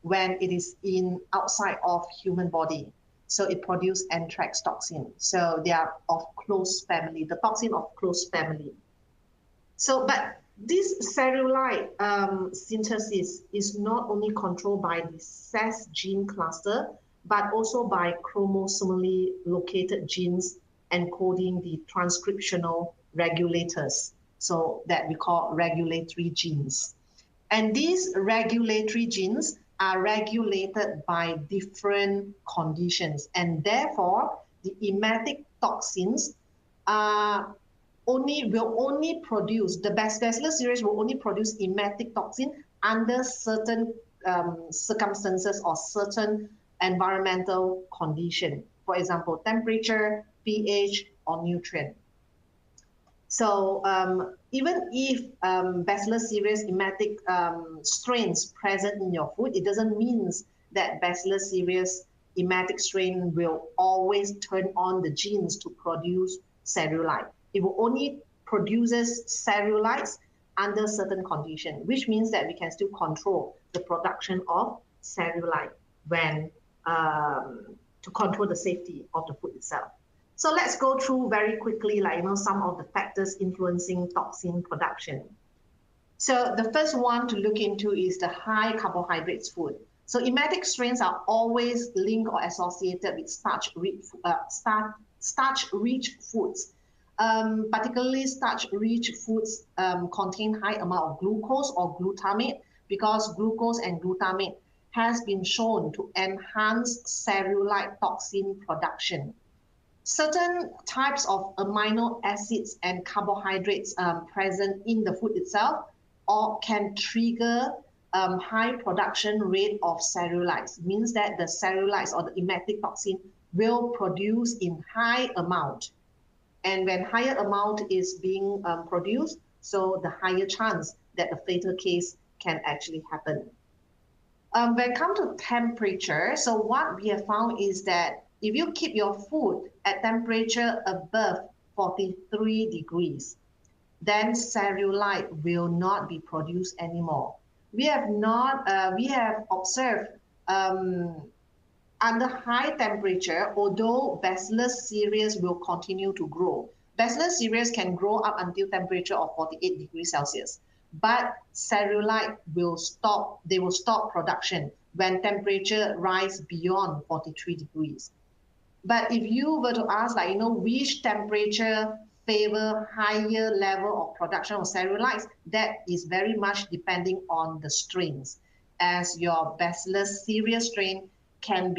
when it is in outside of human body. So it produces anthrax toxin. So they are of close family, the toxin of close family. So, but this cerulite synthesis is not only controlled by the CES gene cluster, but also by chromosomally located genes encoding the transcriptional regulators, so that we call regulatory genes. And these regulatory genes are regulated by different conditions, and therefore the emetic toxins will only produce, the Bacillus cereus will only produce emetic toxin under certain circumstances or certain environmental condition. For example, temperature, pH, or nutrient. So even if Bacillus cereus emetic strains present in your food, it doesn't mean that Bacillus cereus emetic strain will always turn on the genes to produce cerulite. It will only produces cerulites under certain conditions, which means that we can still control the production of cerulite when to control the safety of the food itself. So let's go through very quickly, some of the factors influencing toxin production. So the first one to look into is the high carbohydrates food. So emetic strains are always linked or associated with starch-rich foods. Particularly starch-rich foods contain high amount of glucose or glutamate, because glucose and glutamate has been shown to enhance cerulite toxin production. Certain types of amino acids and carbohydrates present in the food itself or can trigger high production rate of cerulites. Means that the cerulites or the emetic toxin will produce in high amount. And when higher amount is being produced, so the higher chance that the fatal case can actually happen. When it comes to temperature, so what we have found is that if you keep your food at temperature above 43 degrees, then cerulite will not be produced anymore. We have observed under high temperature, although Bacillus cereus will continue to grow. Bacillus cereus can grow up until temperature of 48 degrees Celsius, but cerulite will stop, they will stop production when temperature rise beyond 43 degrees. But if you were to ask, which temperature favor higher level of production of cerulites, that is very much depending on the strains, as your Bacillus cereus strain can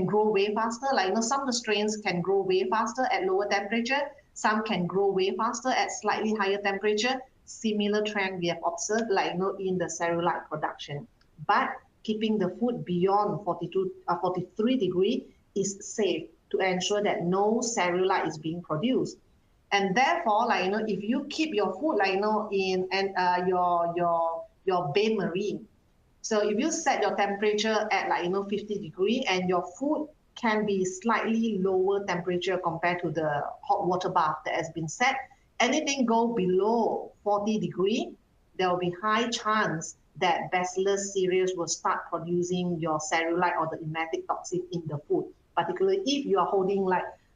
grow way faster. Like some of the strains can grow way faster at lower temperature. Some can grow way faster at slightly higher temperature. Similar trend we have observed, like in the cereulite production. But keeping the food beyond 43 degrees is safe to ensure that no cereulite is being produced. And therefore, if you keep your food, in your bain marie, so if you set your temperature at 50 degrees and your food can be slightly lower temperature compared to the hot water bath that has been set, anything go below 40 degrees, there will be high chance that Bacillus cereus will start producing your cereulite or the emetic toxin in the food, particularly if you are holding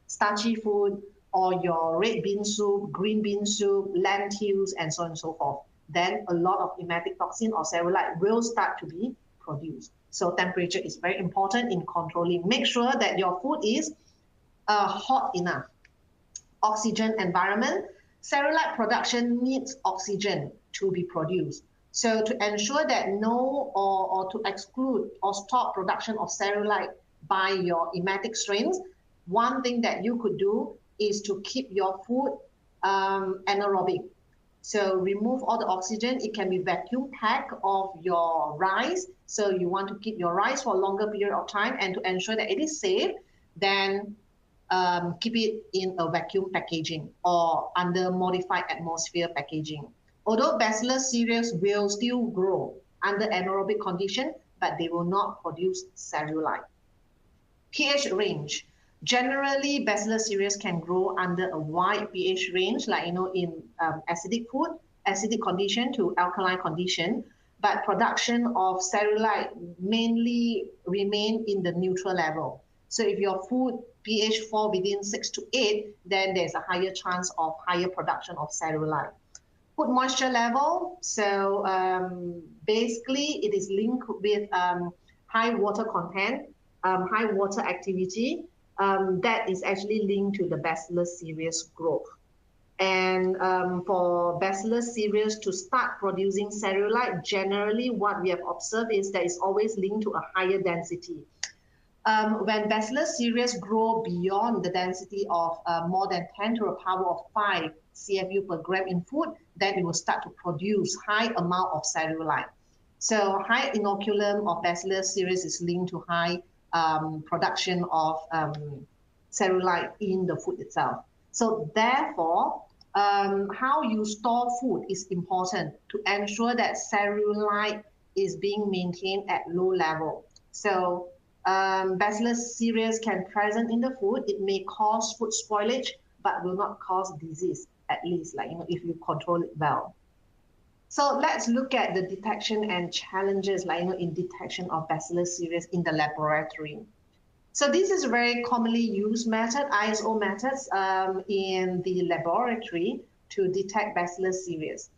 starchy food or your red bean soup, green bean soup, lentils, and so on and so forth. Then a lot of emetic toxin or cereulite will start to be produced. So temperature is very important in controlling. Make sure that your food is hot enough. Oxygen environment. Cereulite production needs oxygen to be produced. So to ensure that or to exclude or stop production of cereulite by your emetic strains, one thing that you could do is to keep your food anaerobic. So remove all the oxygen. It can be vacuum pack of your rice. So you want to keep your rice for a longer period of time, and to ensure that it is safe, then keep it in a vacuum packaging or under modified atmosphere packaging. Although Bacillus cereus will still grow under anaerobic condition, but they will not produce cereulite. pH range. Generally, Bacillus cereus can grow under a wide pH range, in acidic food, acidic condition to alkaline condition, but production of cereulite mainly remain in the neutral level. So if your food pH fall within 6 to 8, then there's a higher chance of higher production of cereulite. Food moisture level, so basically it is linked with high water content, high water activity, that is actually linked to the Bacillus cereus growth. And for Bacillus cereus to start producing cereulite, generally what we have observed is that it's always linked to a higher density. When Bacillus cereus grow beyond the density of more than 10 to the power of 5 CFU per gram in food, then it will start to produce high amount of cereulite. So high inoculum of Bacillus cereus is linked to high production of cereulite in the food itself. So therefore, how you store food is important to ensure that cereulite is being maintained at low level. So Bacillus cereus can present in the food. It may cause food spoilage, but will not cause disease, at least if you control it well. So let's look at the detection and challenges in detection of Bacillus cereus in the laboratory. So this is a very commonly used method, ISO methods in the laboratory to detect Bacillus cereus.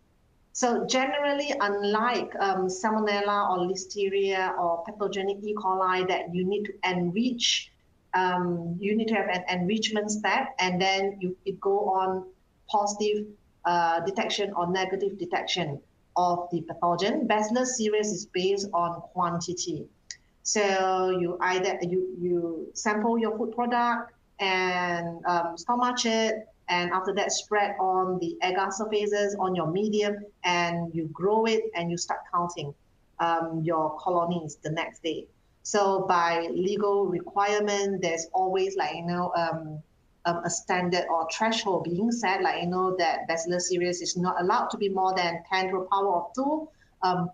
So generally, unlike Salmonella or Listeria or pathogenic E. coli that you need to enrich, you need to have an enrichment step, and then it go on positive detection or negative detection of the pathogen. Bacillus cereus is based on quantity. So you sample your food product and stomach it, and after that spread on the agar surfaces on your medium, and you grow it and you start counting your colonies the next day. So by legal requirement, there's always a standard or threshold being set, that Bacillus cereus is not allowed to be more than 10 to the power of 2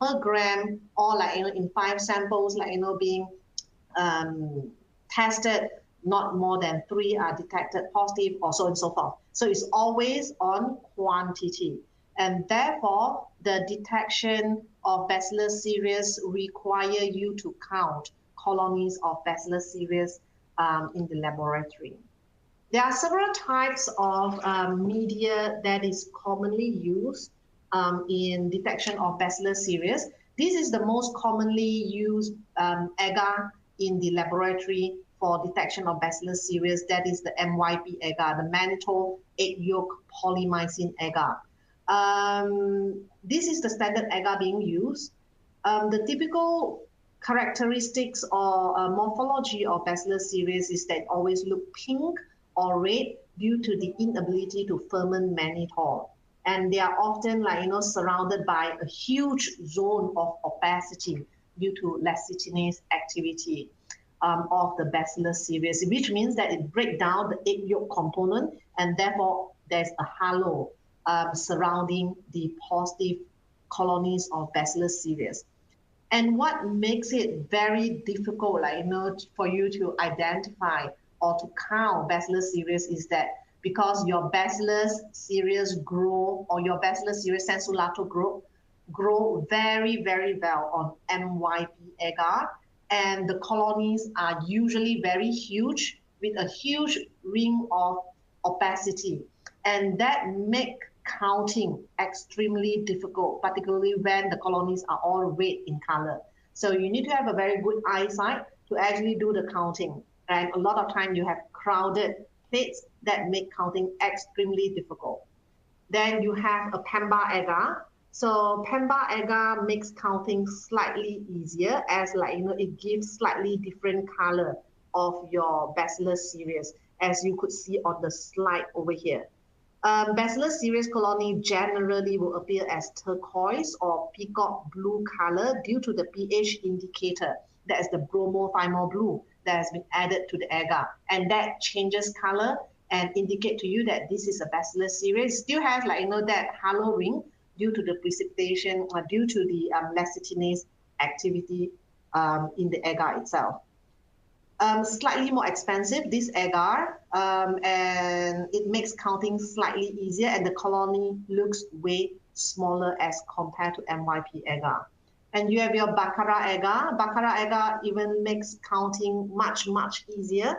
per gram, or in 5 samples, being tested, not more than 3 are detected positive, or so on and so forth. So it's always on quantity. And therefore, the detection of Bacillus cereus require you to count colonies of Bacillus cereus in the laboratory. There are several types of media that is commonly used in detection of Bacillus cereus. This is the most commonly used agar in the laboratory for detection of Bacillus cereus. That is the MYP agar, the mannitol egg yolk polymyxin agar. This is the standard agar being used. The typical characteristics or morphology of Bacillus cereus is that always look pink or red due to the inability to ferment mannitol. And they are often surrounded by a huge zone of opacity due to lecithinase activity of the Bacillus cereus, which means that it breaks down the egg yolk component, and therefore there's a halo surrounding the positive colonies of Bacillus cereus. And what makes it very difficult, for you to identify or to count Bacillus cereus is that because your Bacillus cereus grow, or your Bacillus cereus sensulato grow very, very well on MYP agar, and the colonies are usually very huge with a huge ring of opacity, and that make counting extremely difficult, particularly when the colonies are all red in color. So you need to have a very good eyesight to actually do the counting. And a lot of time you have crowded plates that make counting extremely difficult. Then you have a Pemba agar. So Pemba agar makes counting slightly easier, as it gives slightly different color of your Bacillus cereus, as you could see on the slide over here. Bacillus cereus colony generally will appear as turquoise or peacock blue color due to the pH indicator, that is the bromothymol blue that has been added to the agar, and that changes color and indicate to you that this is a Bacillus cereus. Still has that halo ring due to the precipitation, due to the lecithinase activity in the agar itself. Slightly more expensive, this agar, and it makes counting slightly easier, and the colony looks way smaller as compared to MYP agar. And you have your Baccarat agar. Baccarat agar even makes counting much, much easier.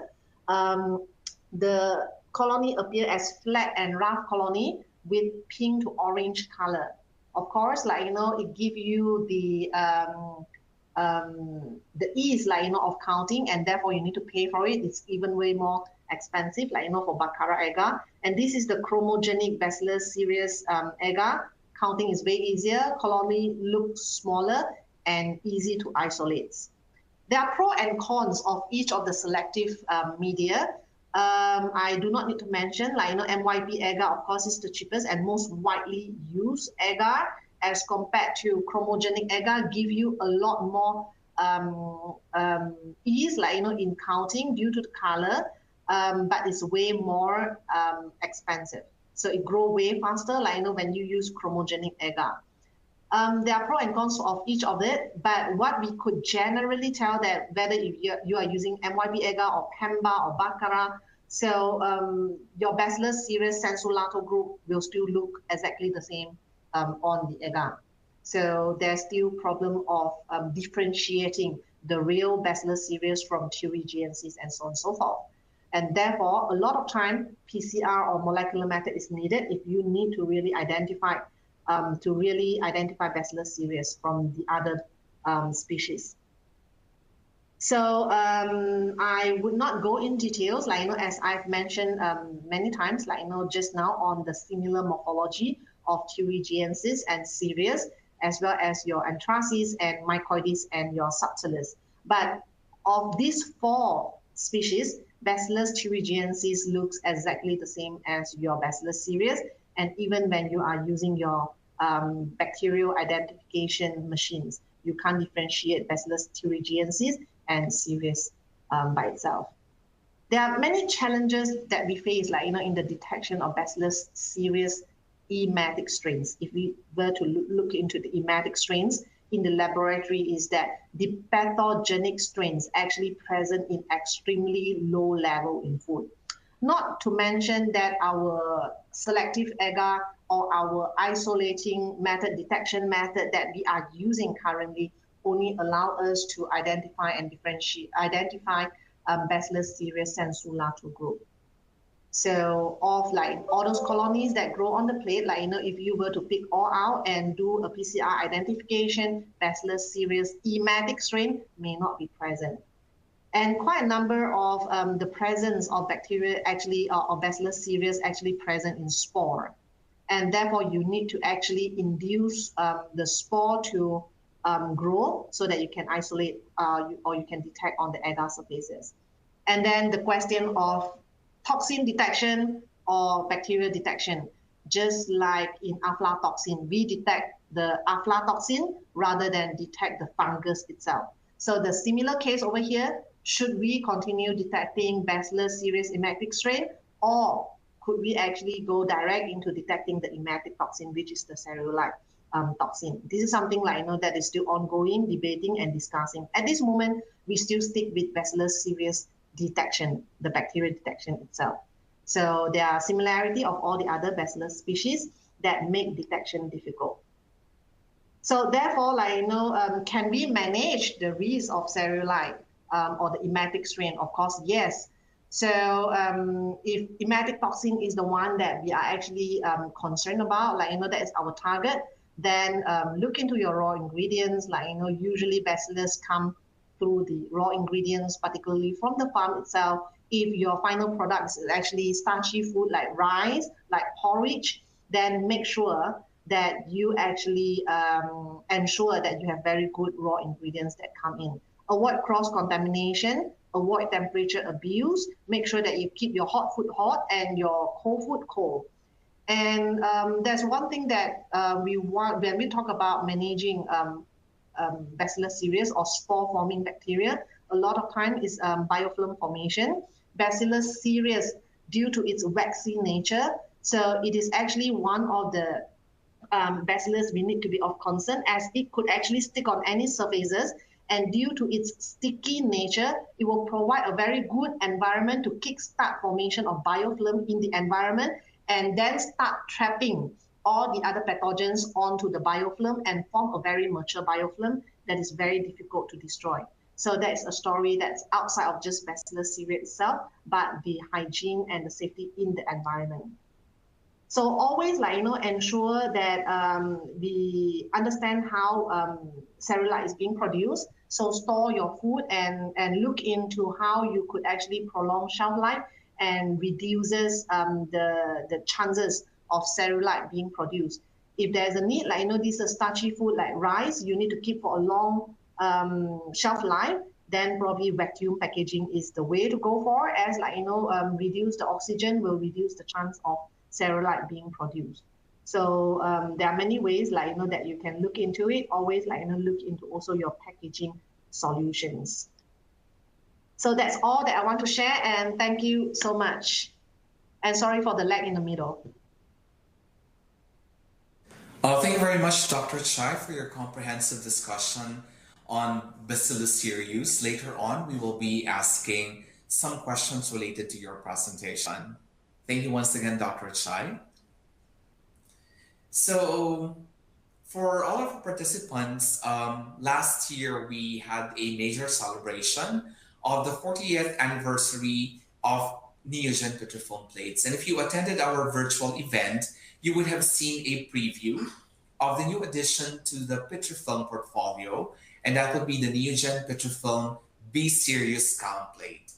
The colony appear as flat and rough colony with pink to orange color. Of course, it give you the ease, of counting, and therefore you need to pay for it. It's even way more expensive, for Baccarat agar. And this is the chromogenic Bacillus cereus agar. Counting is way easier, colony looks smaller and easy to isolate. There are pros and cons of each of the selective media. I do not need to mention, MYP agar, of course, is the cheapest and most widely used agar, as compared to chromogenic agar, give you a lot more ease, in counting due to the color, but it's way more expensive. So it grows way faster, when you use chromogenic agar. There are pros and cons of each of it, but what we could generally tell that whether you are using MYP agar or Pemba or Baccarat, so your Bacillus cereus sensulato group will still look exactly the same on the agar. So there's still problem of differentiating the real Bacillus cereus from thuringiensis and so on and so forth. And therefore, a lot of time, PCR or molecular method is needed if you need to really identify Bacillus cereus from the other species. So I would not go in details, as I've mentioned many times, just now on the similar morphology of thuringiensis and cereus, as well as your anthracis and mycoides and your subtilis. But of these four species, Bacillus thuringiensis looks exactly the same as your Bacillus cereus, and even when you are using your bacterial identification machines, you can't differentiate Bacillus thuringiensis and cereus by itself. There are many challenges that we face, in the detection of Bacillus cereus emetic strains. If we were to look into the emetic strains in the laboratory, is that the pathogenic strains actually present in extremely low level in food. Not to mention that our selective agar or our isolating method, detection method that we are using currently only allow us to identify and identify Bacillus cereus sensulato group. So of all those colonies that grow on the plate, if you were to pick all out and do a PCR identification, Bacillus cereus emetic strain may not be present. And quite a number of the presence of bacteria actually, or Bacillus cereus actually present in spore. And therefore you need to actually induce the spore to grow so that you can isolate or you can detect on the agar surfaces. And then the question of toxin detection or bacterial detection. Just like in aflatoxin, we detect the aflatoxin rather than detect the fungus itself. So the similar case over here, should we continue detecting Bacillus cereus emetic strain, or could we actually go direct into detecting the emetic toxin, which is the cereulite toxin? This is something like that is still ongoing, debating and discussing. At this moment, we still stick with Bacillus cereus detection, the bacterial detection itself. So there are similarity of all the other Bacillus species that make detection difficult. So therefore, can we manage the risk of cereulite or the emetic strain? Of course, yes. So if emetic toxin is the one that we are actually concerned about, that is our target, then look into your raw ingredients. Usually Bacillus come through the raw ingredients, particularly from the farm itself. If your final product is actually starchy food like rice, like porridge, then make sure that you actually ensure that you have very good raw ingredients that come in. Avoid cross-contamination, avoid temperature abuse, make sure that you keep your hot food hot and your cold food cold. And there's one thing that we want when we talk about managing Bacillus cereus or spore-forming bacteria, a lot of time is biofilm formation. Bacillus cereus, due to its waxy nature, so it is actually one of the Bacillus we need to be of concern, as it could actually stick on any surfaces, and due to its sticky nature, it will provide a very good environment to kickstart formation of biofilm in the environment, and then start trapping all the other pathogens onto the biofilm and form a very mature biofilm that is very difficult to destroy. So that's a story that's outside of just Bacillus cereus itself, but the hygiene and the safety in the environment. So always ensure that we understand how cereulite is being produced. So store your food and look into how you could actually prolong shelf life and reduces the chances of cereulite being produced. If there's a need, this is starchy food like rice, you need to keep for a long shelf life, then probably vacuum packaging is the way to go for, as reduce the oxygen will reduce the chance of cereulite being produced. So there are many ways that you can look into it. Always look into also your packaging solutions. So that's all that I want to share, and thank you so much. And sorry for the lag in the middle. Thank you very much, Dr. Chai, for your comprehensive discussion on Bacillus cereus. Later on, we will be asking some questions related to your presentation. Thank you once again, Dr. Chai. So for all of the participants, last year we had a major celebration of the 40th anniversary of Neogen Petrifilm plates. And if you attended our virtual event, you would have seen a preview of the new addition to the Petrifilm portfolio, and that would be the Neogen Petrifilm BC count plate.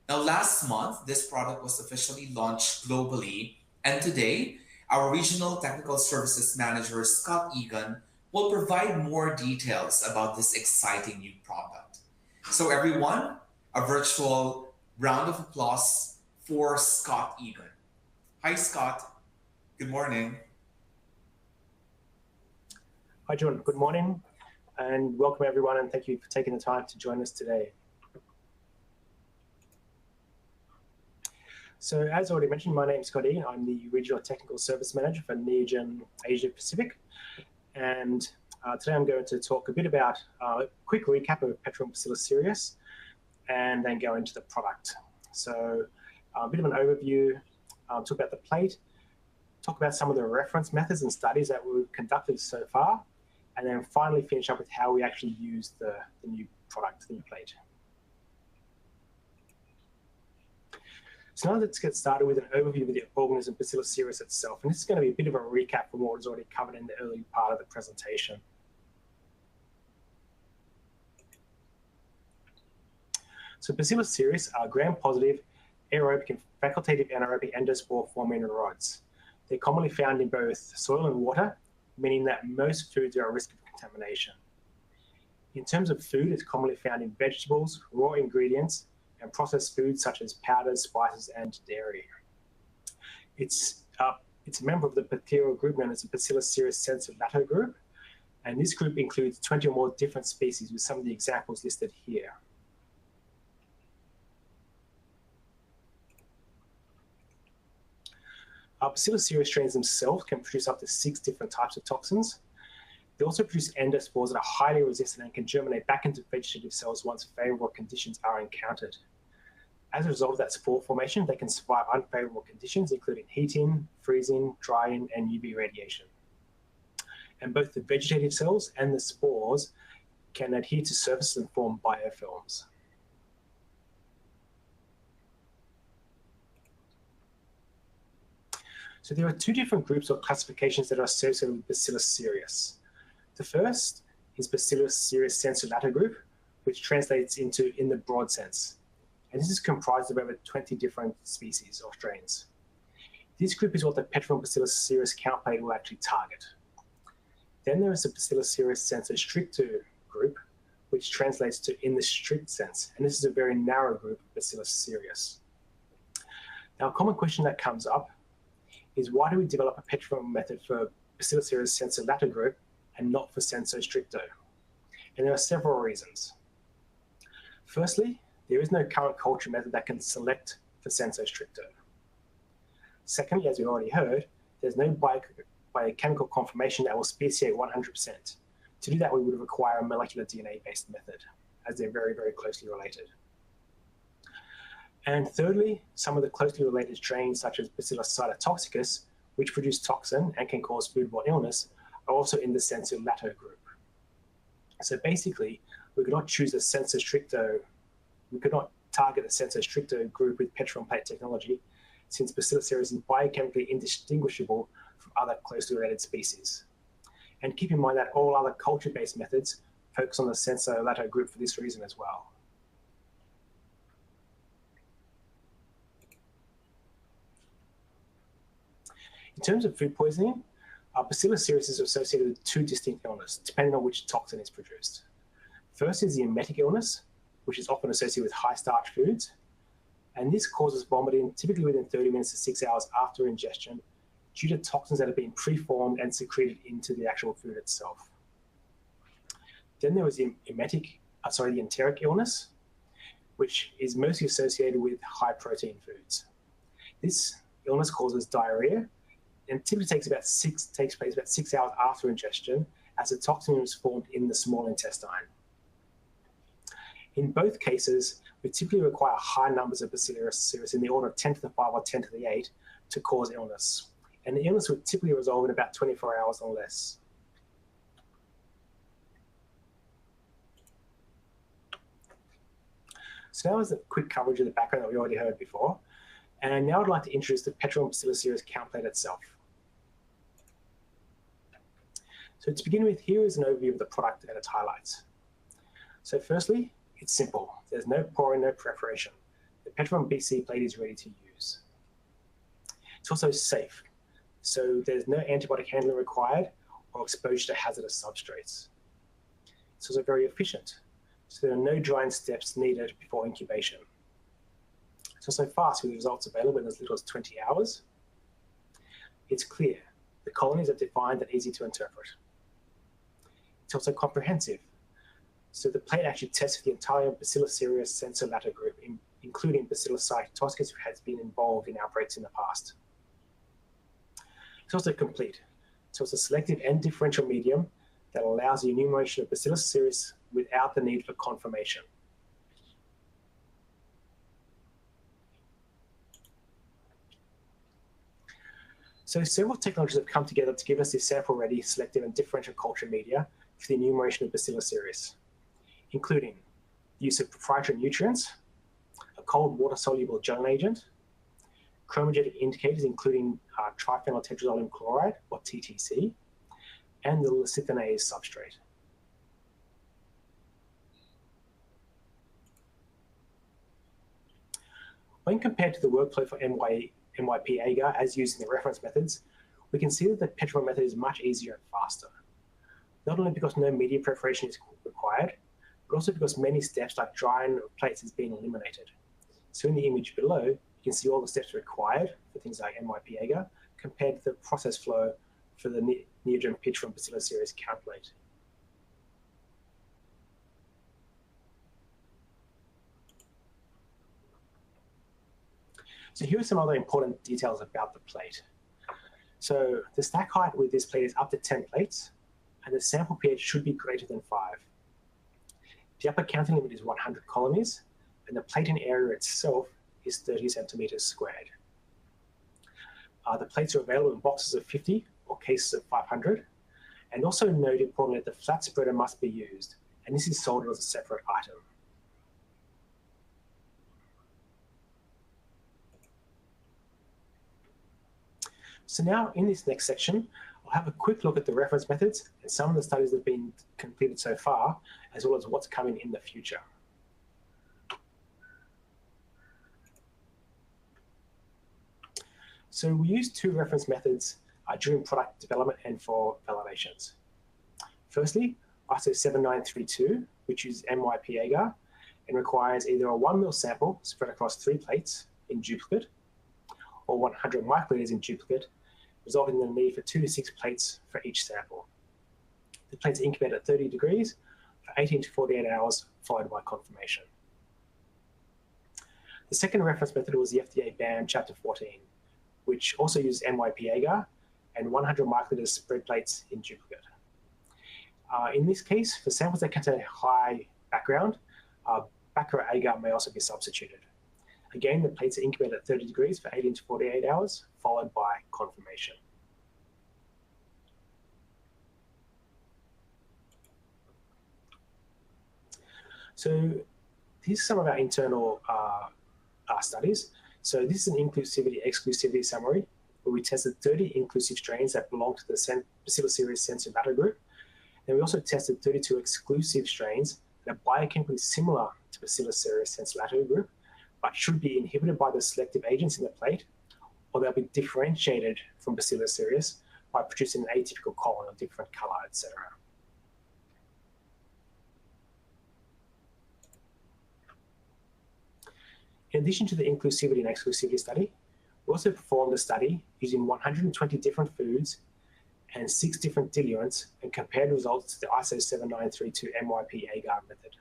Now, last month, this product was officially launched globally, and today, our Regional Technical Services Manager, Scott Egan, will provide more details about this exciting new product. So everyone, a virtual round of applause for Scott Egan. Hi, Scott. Good morning. Hi, John. Good morning, and welcome everyone, and thank you for taking the time to join us today. So as already mentioned, my name is Scott Egan. I'm the Regional Technical Service Manager for Neogen Asia Pacific. And today I'm going to talk a bit about a quick recap of Petrifilm Bacillus cereus and then go into the product. So a bit of an overview, talk about the plate, talk about some of the reference methods and studies that we've conducted so far, and then finally finish up with how we actually use the new product, the new plate. So now let's get started with an overview of the organism Bacillus cereus itself. And this is going to be a bit of a recap from what was already covered in the early part of the presentation. So Bacillus cereus are gram-positive, aerobic and facultative anaerobic endospore-forming rods. They're commonly found in both soil and water, meaning that most foods are at risk of contamination. In terms of food, it's commonly found in vegetables, raw ingredients, and processed foods such as powders, spices, and dairy. It's a member of the bacterial group known as the Bacillus cereus sensu-lato group, and this group includes 20 or more different species with some of the examples listed here. Bacillus cereus strains themselves can produce up to 6 different types of toxins. They also produce endospores that are highly resistant and can germinate back into vegetative cells once favorable conditions are encountered. As a result of that spore formation, they can survive unfavorable conditions, including heating, freezing, drying, and UV radiation. And both the vegetative cells and the spores can adhere to surfaces and form biofilms. So there are 2 different groups or classifications that are associated with Bacillus cereus. The first is Bacillus cereus sensu-lato group, which translates into in the broad sense. And this is comprised of over 20 different species or strains. This group is what the Petrifilm Bacillus cereus count plate will actually target. Then there is the Bacillus cereus sensu stricto group, which translates to in the strict sense. And this is a very narrow group of Bacillus cereus. Now, a common question that comes up is why do we develop a Petrifilm method for Bacillus cereus sensu-lato group and not for sensu stricto? And there are several reasons. Firstly, there is no current culture method that can select for sensu stricto. Secondly, as we already heard, there's no biochemical conformation that will speciate 100%. To do that, we would require a molecular DNA-based method, as they're very, very closely related. And thirdly, some of the closely related strains, such as Bacillus cytotoxicus, which produce toxin and can cause foodborne illness, are also in the sensu-lato group. So basically, we could not choose a sensu stricto. We could not target the sensu stricto group with Petrifilm plate technology, since Bacillus cereus is biochemically indistinguishable from other closely related species. And keep in mind that all other culture-based methods focus on the sensu-lato group for this reason as well. In terms of food poisoning, Bacillus cereus is associated with 2 distinct illnesses, depending on which toxin is produced. First is the emetic illness, which is often associated with high-starch foods, and this causes vomiting typically within 30 minutes to 6 hours after ingestion due to toxins that have been preformed and secreted into the actual food itself. Then there was the enteric illness, which is mostly associated with high-protein foods. This illness causes diarrhea and typically takes place about 6 hours after ingestion, as the toxin is formed in the small intestine. In both cases, we typically require high numbers of Bacillus cereus in the order of 10 to the 5 or 10 to the 8 to cause illness. And the illness would typically resolve in about 24 hours or less. So that was a quick coverage of the background that we already heard before. And now I'd like to introduce the Petrifilm Bacillus cereus count plate itself. So to begin with, here is an overview of the product and its highlights. So firstly, it's simple. There's no pouring, no preparation. The Petrifilm BC plate is ready to use. It's also safe. So there's no antibiotic handling required or exposure to hazardous substrates. It's also very efficient. So there are no drying steps needed before incubation. It's also fast with results available in as little as 20 hours. It's clear. The colonies are defined and easy to interpret. It's also comprehensive. So the plate actually tests the entire Bacillus cereus sensu-lato group, including Bacillus cytotoxicus, who has been involved in outbreaks in the past. It's also complete. So it's a selective and differential medium that allows the enumeration of Bacillus cereus without the need for confirmation. So several technologies have come together to give us this sample-ready, selective, and differential culture media for the enumeration of Bacillus cereus, including the use of proprietary nutrients, a cold water-soluble gelling agent, chromogenic indicators including triphenyltetrazolium chloride, or TTC, and the lecithinase substrate. When compared to the workflow for MYP agar as used in the reference methods, we can see that the Petrifilm method is much easier and faster. not only because no media preparation is required, but also because many steps like drying of plates is being eliminated. So in the image below, you can see all the steps required for things like MYP agar compared to the process flow for the Neogen Petrifilm BC series count plate. So here are some other important details about the plate. So the stack height with this plate is up to 10 plates, and the sample pH should be greater than 5. The upper counting limit is 100 colonies, and the plating area itself is 30 centimeters squared. The plates are available in boxes of 50 or cases of 500, and also note importantly that the flat spreader must be used, and this is sold as a separate item. So now in this next section, I'll have a quick look at the reference methods and some of the studies that have been completed so far, as well as what's coming in the future. So we use two reference methods during product development and for validations. Firstly, ISO 7932, which uses MYP agar and requires either a 1 ml sample spread across 3 plates in duplicate or 100 microliters in duplicate, resulting in the need for 2 to 6 plates for each sample. The plates incubate at 30 degrees for 18 to 48 hours, followed by confirmation. The second reference method was the FDA banned Chapter 14, which also uses MYP agar and 100 microliters spread plates in duplicate. In this case, for samples that contain high background, background agar may also be substituted. Again, the plates are incubated at 30 degrees for 18 to 48 hours, followed by confirmation. So these are some of our internal studies. So this is an inclusivity-exclusivity summary where we tested 30 inclusive strains that belong to the Bacillus cereus sensu lato group. And we also tested 32 exclusive strains that are biochemically similar to Bacillus cereus sensu lato group, but should be inhibited by the selective agents in the plate, or they'll be differentiated from Bacillus cereus by producing an atypical colon of different color, etc. In addition to the inclusivity and exclusivity study, we also performed a study using 120 different foods and 6 different diluents and compared results to the ISO 7932 MYP agar method.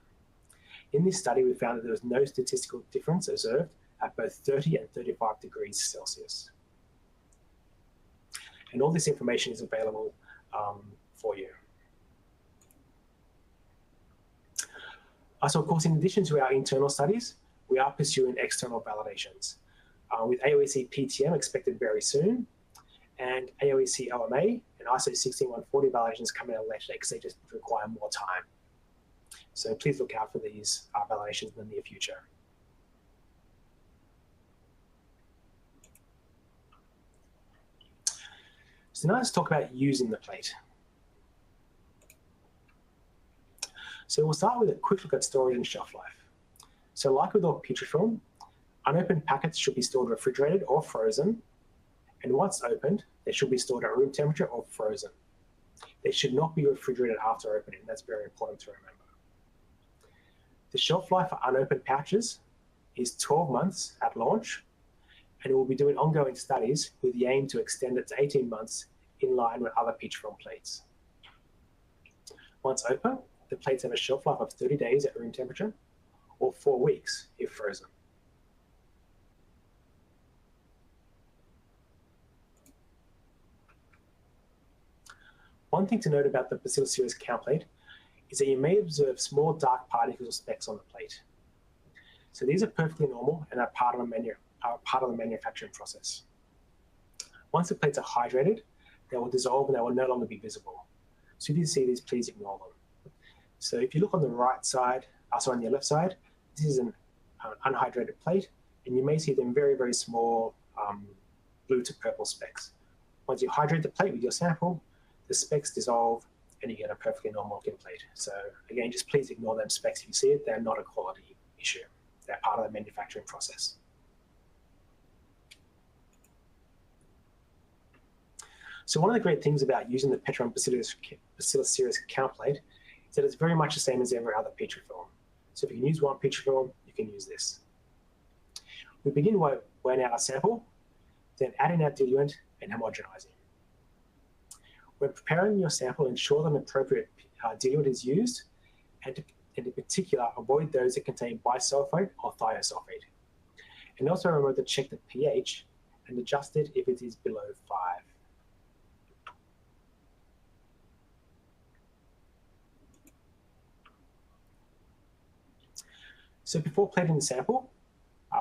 In this study, we found that there was no statistical difference observed at both 30 and 35 degrees Celsius. And all this information is available for you. So of course, in addition to our internal studies, we are pursuing external validations with AOEC PTM expected very soon, and AOEC OMA and ISO 16140 validations coming out later because they just require more time. So please look out for these validations in the near future. So now let's talk about using the plate. So we'll start with a quick look at storage and shelf life. So like with all Petrifilm, unopened packets should be stored refrigerated or frozen, and once opened, they should be stored at room temperature or frozen. They should not be refrigerated after opening. That's very important to remember. The shelf life for unopened pouches is 12 months at launch, and we'll be doing ongoing studies with the aim to extend it to 18 months in line with other Petrifilm plates. Once open, the plates have a shelf life of 30 days at room temperature, or 4 weeks if frozen. One thing to note about the Bacillus cereus count plate is that you may observe small dark particles or specks on the plate. So these are perfectly normal and are part of the manufacturing process. Once the plates are hydrated, they will dissolve and they will no longer be visible. So if you see these, please ignore them. So if you look on the right side, also on your left side, this is an unhydrated plate, and you may see them very, very small blue to purple specks. Once you hydrate the plate with your sample, the specks dissolve and you get a perfectly normal looking plate. So again, just please ignore them specks if you see it. They're not a quality issue. They're part of the manufacturing process. So one of the great things about using the Petrifilm Bacillus cereus count plate is that it's very much the same as every other Petrifilm. So if you can use one Petrifilm, you can use this. We begin by weighing out our sample, then adding our diluent and homogenizing. When preparing your sample, ensure that an appropriate diluent is used, and in particular, avoid those that contain bisulfite or thiosulfate. And also remember to check the pH and adjust it if it is below 5. So before plating the sample,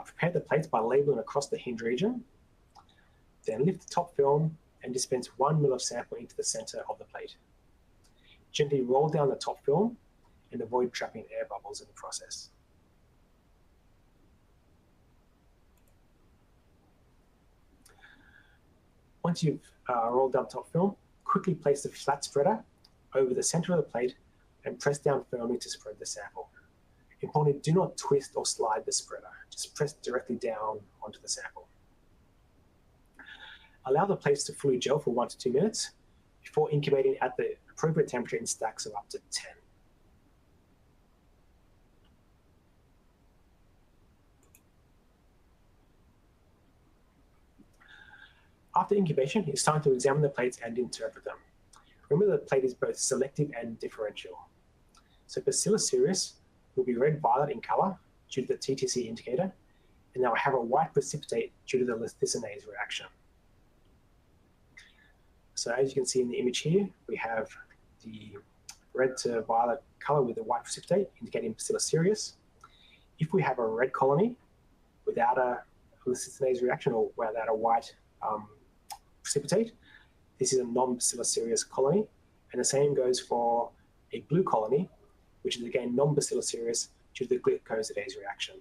prepare the plates by labeling across the hinge region. Then lift the top film and dispense 1 ml of sample into the center of the plate. Gently roll down the top film and avoid trapping air bubbles in the process. Once you've rolled down the top film, quickly place the flat spreader over the center of the plate and press down firmly to spread the sample. Importantly, do not twist or slide the spreader. Just press directly down onto the sample. Allow the plates to fully gel for 1 to 2 minutes before incubating at the appropriate temperature in stacks of up to 10. After incubation, it's time to examine the plates and interpret them. Remember that the plate is both selective and differential. So Bacillus cereus will be red-violet in color due to the TTC indicator, and they'll have a white precipitate due to the lithicinase reaction. So as you can see in the image here, we have the red to violet color with a white precipitate indicating Bacillus cereus. If we have a red colony without a lithicinase reaction or without a white precipitate, this is a non-Bacillus cereus colony, and the same goes for a blue colony, which is again non-Bacillus cereus due to the glucosidase reaction.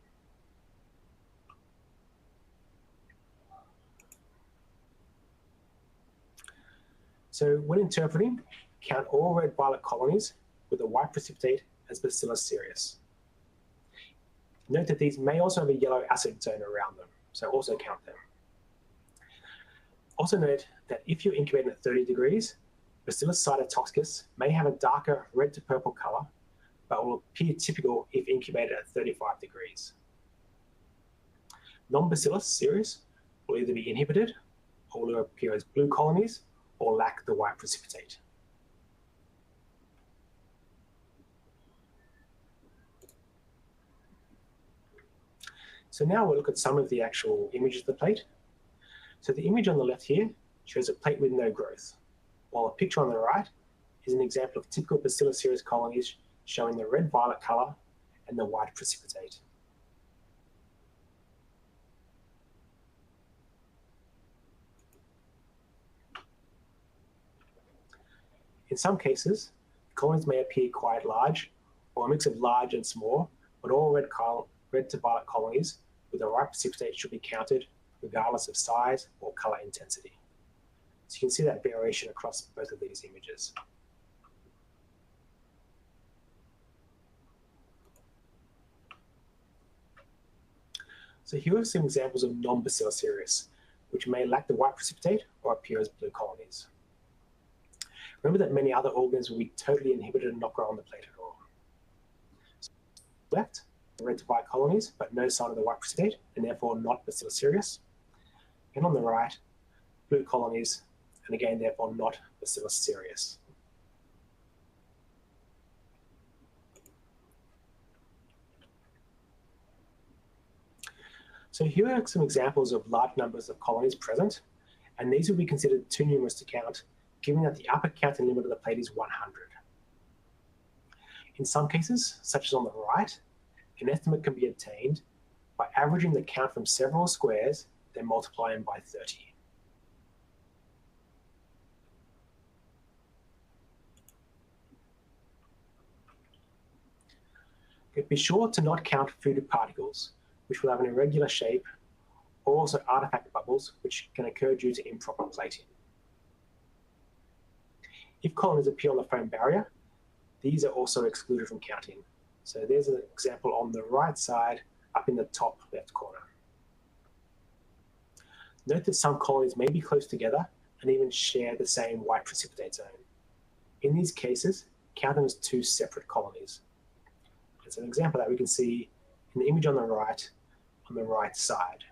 So when interpreting, count all red-violet colonies with a white precipitate as Bacillus cereus. Note that these may also have a yellow acid zone around them, so also count them. Also note that if you're incubating at 30 degrees, Bacillus cytotoxicus may have a darker red to purple color, but will appear typical if incubated at 35 degrees. Non-Bacillus cereus will either be inhibited, or will appear as blue colonies, or lack the white precipitate. So now we'll look at some of the actual images of the plate. So the image on the left here shows a plate with no growth, while a picture on the right is an example of typical Bacillus cereus colonies showing the red-violet color and the white precipitate. In some cases, colonies may appear quite large, or a mix of large and small, but all red to violet colonies with the right precipitate should be counted regardless of size or color intensity. So you can see that variation across both of these images. So here are some examples of non-Bacillus cereus, which may lack the white precipitate or appear as blue colonies. Remember that many other organs will be totally inhibited and not grow on the plate at all. So left, red to violet colonies, but no sign of the white precipitate, and therefore not Bacillus cereus. And on the right, blue colonies, and again, therefore not Bacillus cereus. So here are some examples of large numbers of colonies present, and these would be considered too numerous to count, given that the upper counting limit of the plate is 100. In some cases, such as on the right, an estimate can be obtained by averaging the count from several squares, then multiplying by 30. Be sure to not count food particles, which will have an irregular shape, or also artifact bubbles, which can occur due to improper plating. If colonies appear on the foam barrier, these are also excluded from counting. So there's an example on the right side, up in the top left corner. Note that some colonies may be close together, and even share the same white precipitate zone. In these cases, count them as two separate colonies. As an example that we can see in the image on the right side,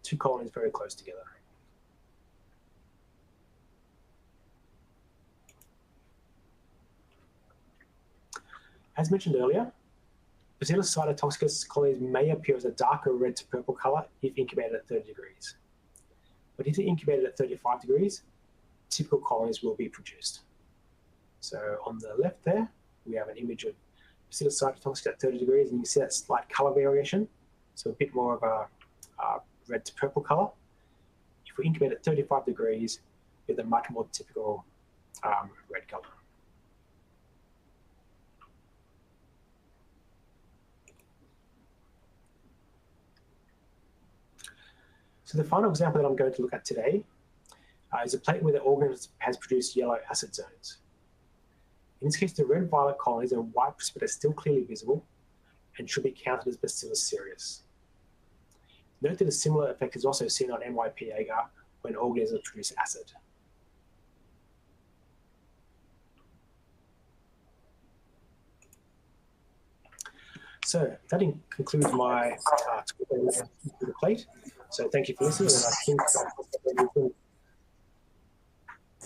two colonies very close together. As mentioned earlier, Bacillus cytotoxicus colonies may appear as a darker red to purple color if incubated at 30 degrees. But if they're incubated at 35 degrees, typical colonies will be produced. So on the left there, we have an image of Bacillus cytotoxicus at 30 degrees, and you can see that slight color variation. So a bit more of a red to purple color. If we incubate at 35 degrees, we have a much more typical red color. So the final example that I'm going to look at today is a plate where the organism has produced yellow acid zones. In this case, the red-violet colonies and white precipitate are still clearly visible and should be counted as Bacillus cereus. Note that a similar effect is also seen on NYP agar when organisms produce acid. So that concludes my talk the plate. So thank you for listening, and I think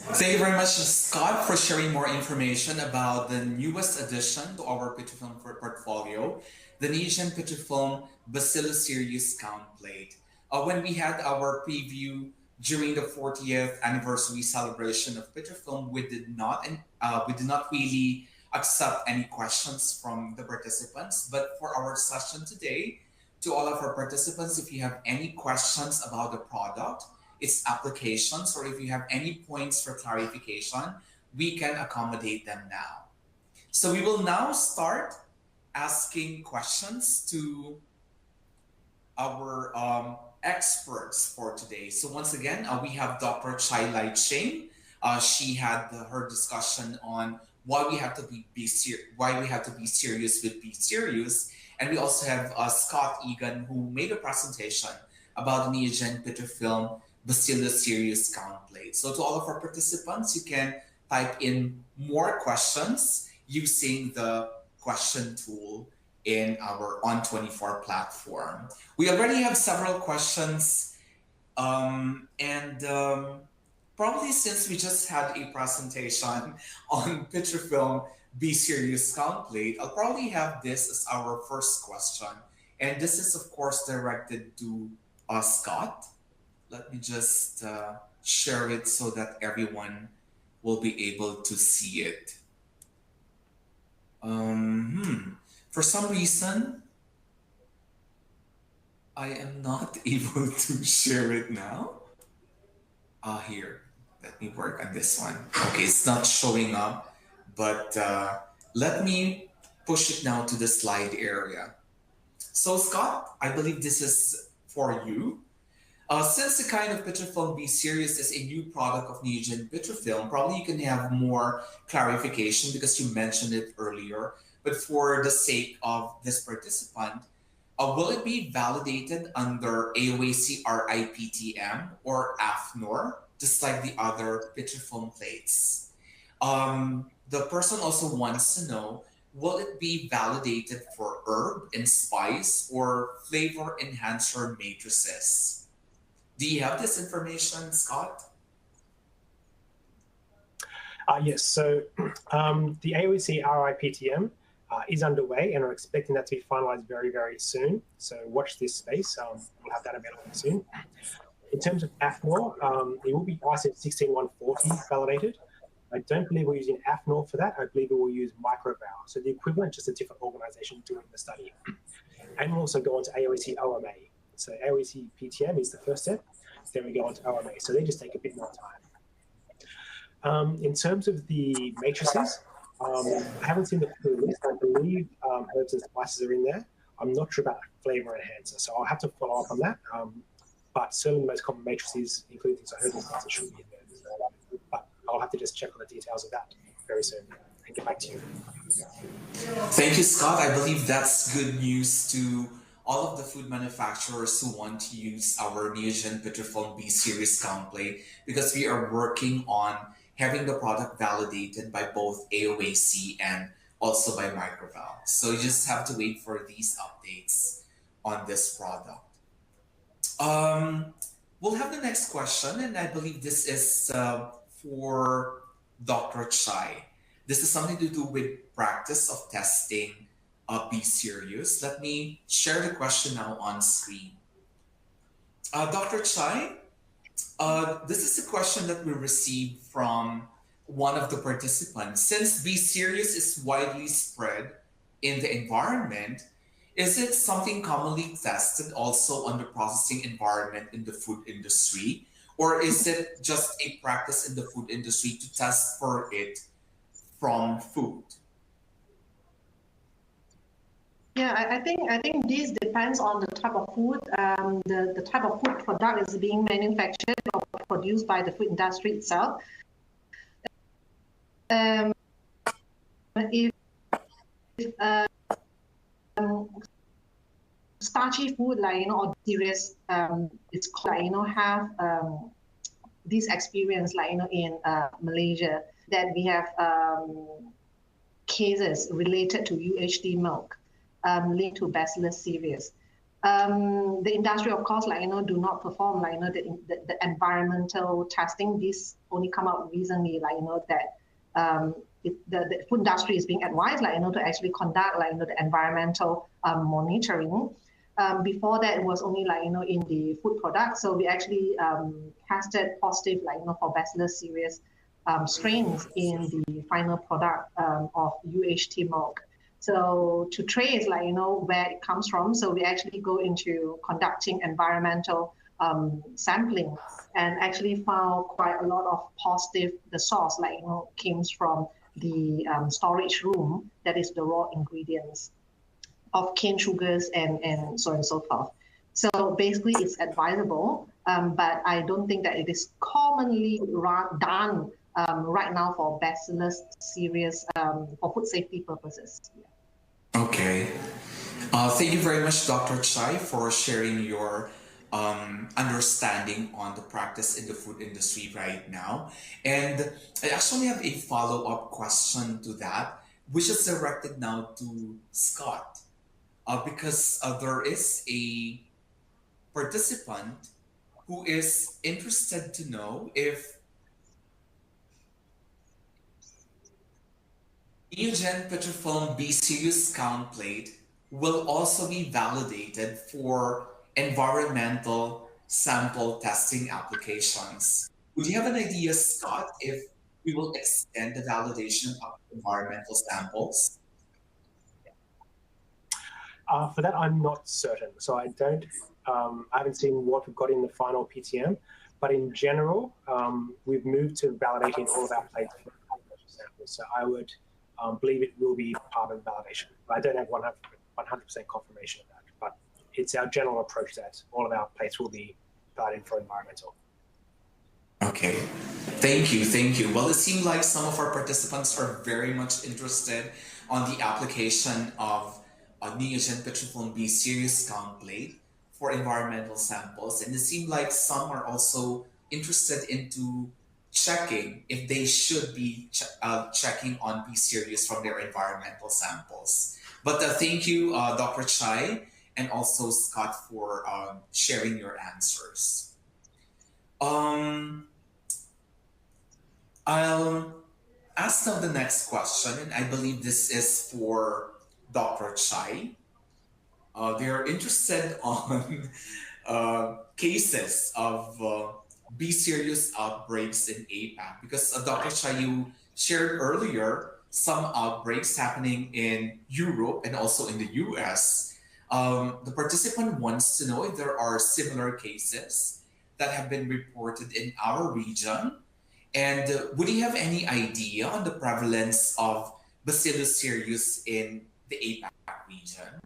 Thank you very much, Scott, for sharing more information about the newest addition to our Petrifilm portfolio, the Neogen Petrifilm Bacillus cereus count plate. When we had our preview during the 40th anniversary celebration of Petrifilm, we did not really accept any questions from the participants. But for our session today, to all of our participants, if you have any questions about the product, its applications, or if you have any points for clarification, we can accommodate them now. So we will now start asking questions to our experts for today. So once again, we have Dr. Chai Lai Ching. She had her discussion on why we have to be serious with Be Serious. And we also have Scott Egan, who made a presentation about the Neogen Petrifilm Bacillus cereus count plate. So to all of our participants, you can type in more questions using the question tool in our On24 platform. We already have several questions, probably since we just had a presentation on Petrifilm Be Serious count plate, I'll probably have this as our first question. And this is, of course, directed to Scott. Let me just share it so that everyone will be able to see it. For some reason, I am not able to share it now. Here, let me work on this one. Okay, it's not showing up, but let me push it now to the slide area. So Scott, I believe this is for you. Since the kind of Petrifilm B series is a new product of Neogen Petrifilm, probably you can have more clarification because you mentioned it earlier. But for the sake of this participant, will it be validated under AOAC RIPTM or AFNOR, just like the other Petrifilm plates? The person also wants to know, will it be validated for herb and spice or flavor enhancer matrices? Do you have this information, Scott? Yes, so the AOAC RIPTM is underway, and we're expecting that to be finalized very, very soon. So watch this space. We'll have that available soon. In terms of AFNOR, it will be ISO 16140 validated. I don't believe we're using AFNOR for that. I believe we will use microval. So the equivalent, just a different organization doing the study. And we'll also go on to AOAC OMA. So AOAC PTM is the first step. Then we go on to OMA. So they just take a bit more time. In terms of the matrices, I haven't seen the full list. I believe herbs and spices are in there. I'm not sure about flavor enhancer, so I'll have to follow up on that. But certainly the most common matrices, including things like herbs and spices, should be in there. But I'll have to just check on the details of that very soon and get back to you. Thank you, Scott. I believe that's good news to all of the food manufacturers who want to use our Neogen Petrifilm B series count plate, because we are working on having the product validated by both AOAC and also by Microval. So you just have to wait for these updates on this product. We'll have the next question, and I believe this is for Dr. Chai. This is something to do with practice of testing B series. Let me share the question now on screen. Dr. Chai, this is a question that we received from one of the participants. Since B series is widely spread in the environment, is it something commonly tested also on the processing environment in the food industry? Or is it just a practice in the food industry to test for it from food? Yeah, I think this depends on the type of food. The type of food product is being manufactured or produced by the food industry itself. If starchy food, like or cereus, it's called, have this experience, like in Malaysia, that we have cases related to UHT milk linked to Bacillus cereus. The industry, of course, do not perform the environmental testing. This only come out recently, that the food industry is being advised, to actually conduct, the environmental monitoring. Before that, it was only, in the food product. So we actually tested positive, for Bacillus cereus strains in the final product of UHT milk. So to trace, where it comes from, so we actually go into conducting environmental sampling, and actually found quite a lot of positive. The source, came from the storage room, that is the raw ingredients of cane sugars and so on and so forth. So basically it's advisable, but I don't think that it is commonly done right now for Bacillus cereus for food safety purposes. Yeah. Okay. Thank you very much, Dr. Chai, for sharing your understanding on the practice in the food industry right now. And I actually have a follow-up question to that, which is directed now to Scott, because there is a participant who is interested to know if Neogen Petrifilm B series count plate will also be validated for environmental sample testing applications. Would you have an idea, Scott, if we will extend the validation of environmental samples? For that, I'm not certain. So I haven't seen what we've got in the final PTM, but in general, we've moved to validating all of our plates for environmental samples. So I would believe it will be part of validation. I don't have 100% confirmation of that, but it's our general approach that all of our plates will be validated for environmental. Okay, thank you. Well, it seemed like some of our participants are very much interested on the application of Neogen Petrifilm B series count plate for environmental samples, and it seemed like some are also interested into checking if they should be checking on B series from their environmental samples. But thank you, Dr. Chai, and also Scott, for sharing your answers. I'll ask now the next question, and I believe this is for Dr. Chai. They're interested on cases of B series outbreaks in APAC, because Dr. Chai, you shared earlier some outbreaks happening in Europe and also in the US. The participant wants to know if there are similar cases that have been reported in our region. And would you have any idea on the prevalence of Bacillus cereus in the APAC region?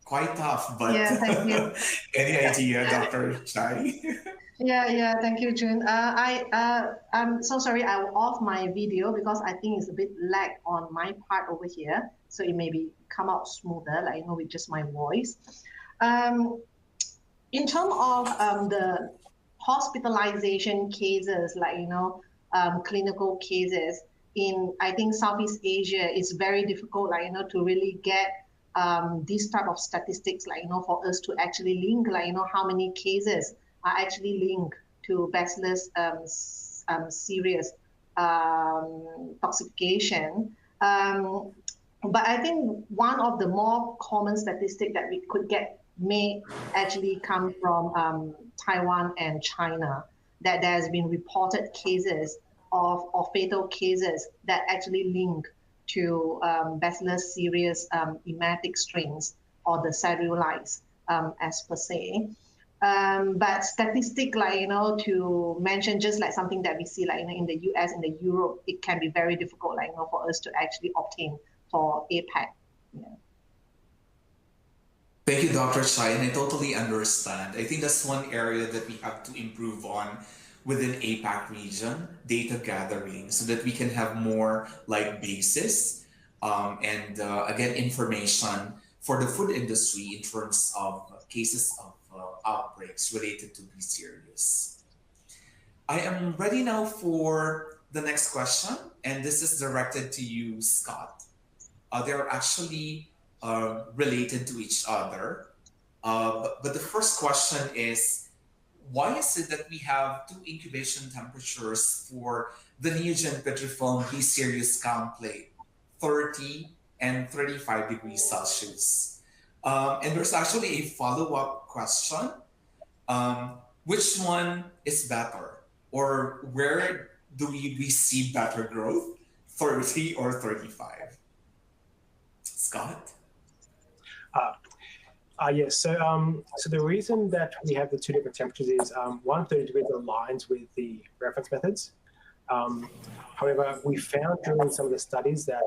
Quite tough, but yeah, thank you. Any idea, Dr. Chai? Yeah, thank you, June. I'm so sorry, I will off my video because I think it's a bit lag on my part over here. So it may come out smoother, with just my voice. In terms of the hospitalization cases, like, clinical cases in, I think, Southeast Asia, it's very difficult, like, to really get these type of statistics, like, for us to actually link, like, how many cases are actually linked to Bacillus cereus toxification. But I think one of the more common statistics that we could get may actually come from Taiwan and China, that there has been reported cases of fatal cases that actually link to Bacillus cereus emetic strains, or the cereus as per se. But statistic, like, to mention just like something that we see, like, in the US, in the Europe, it can be very difficult, like, for us to actually obtain for APAC. Yeah. Thank you, Dr. Chai, and I totally understand. I think that's one area that we have to improve on within APAC region, data gathering, so that we can have more like basis and again, information for the food industry in terms of cases of outbreaks related to B cereus. I am ready now for the next question, and this is directed to you, Scott. They're actually related to each other. But the first question is, why is it that we have two incubation temperatures for the Neogen Petrifilm BC cereus count plate, 30 and 35 degrees Celsius? And there's actually a follow-up question. Which one is better? Or where do we see better growth, 30 or 35? Scott? Yes, so the reason that we have the two different temperatures is 130 degrees aligns with the reference methods. However, we found during some of the studies that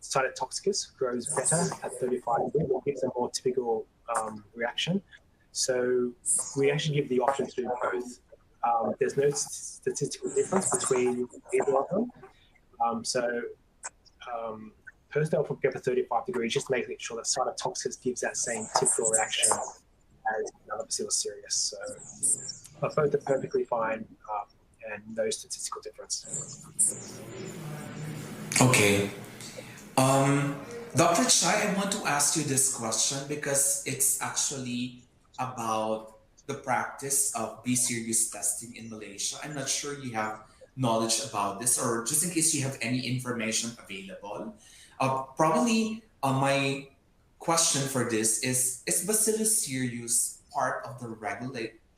cytotoxicus grows better at 35 degrees, which gives a more typical reaction. So we actually give the option to do both. There's no statistical difference between either of them. Personally, I'll go for 35 degrees, just making sure that cytotoxicus gives that same typical reaction as another Bacillus cereus. So, but both are perfectly fine and no statistical difference. Okay. Dr. Chai, I want to ask you this question because it's actually about the practice of B cereus testing in Malaysia. I'm not sure you have knowledge about this, or just in case you have any information available. Probably my question for this is Bacillus cereus part of the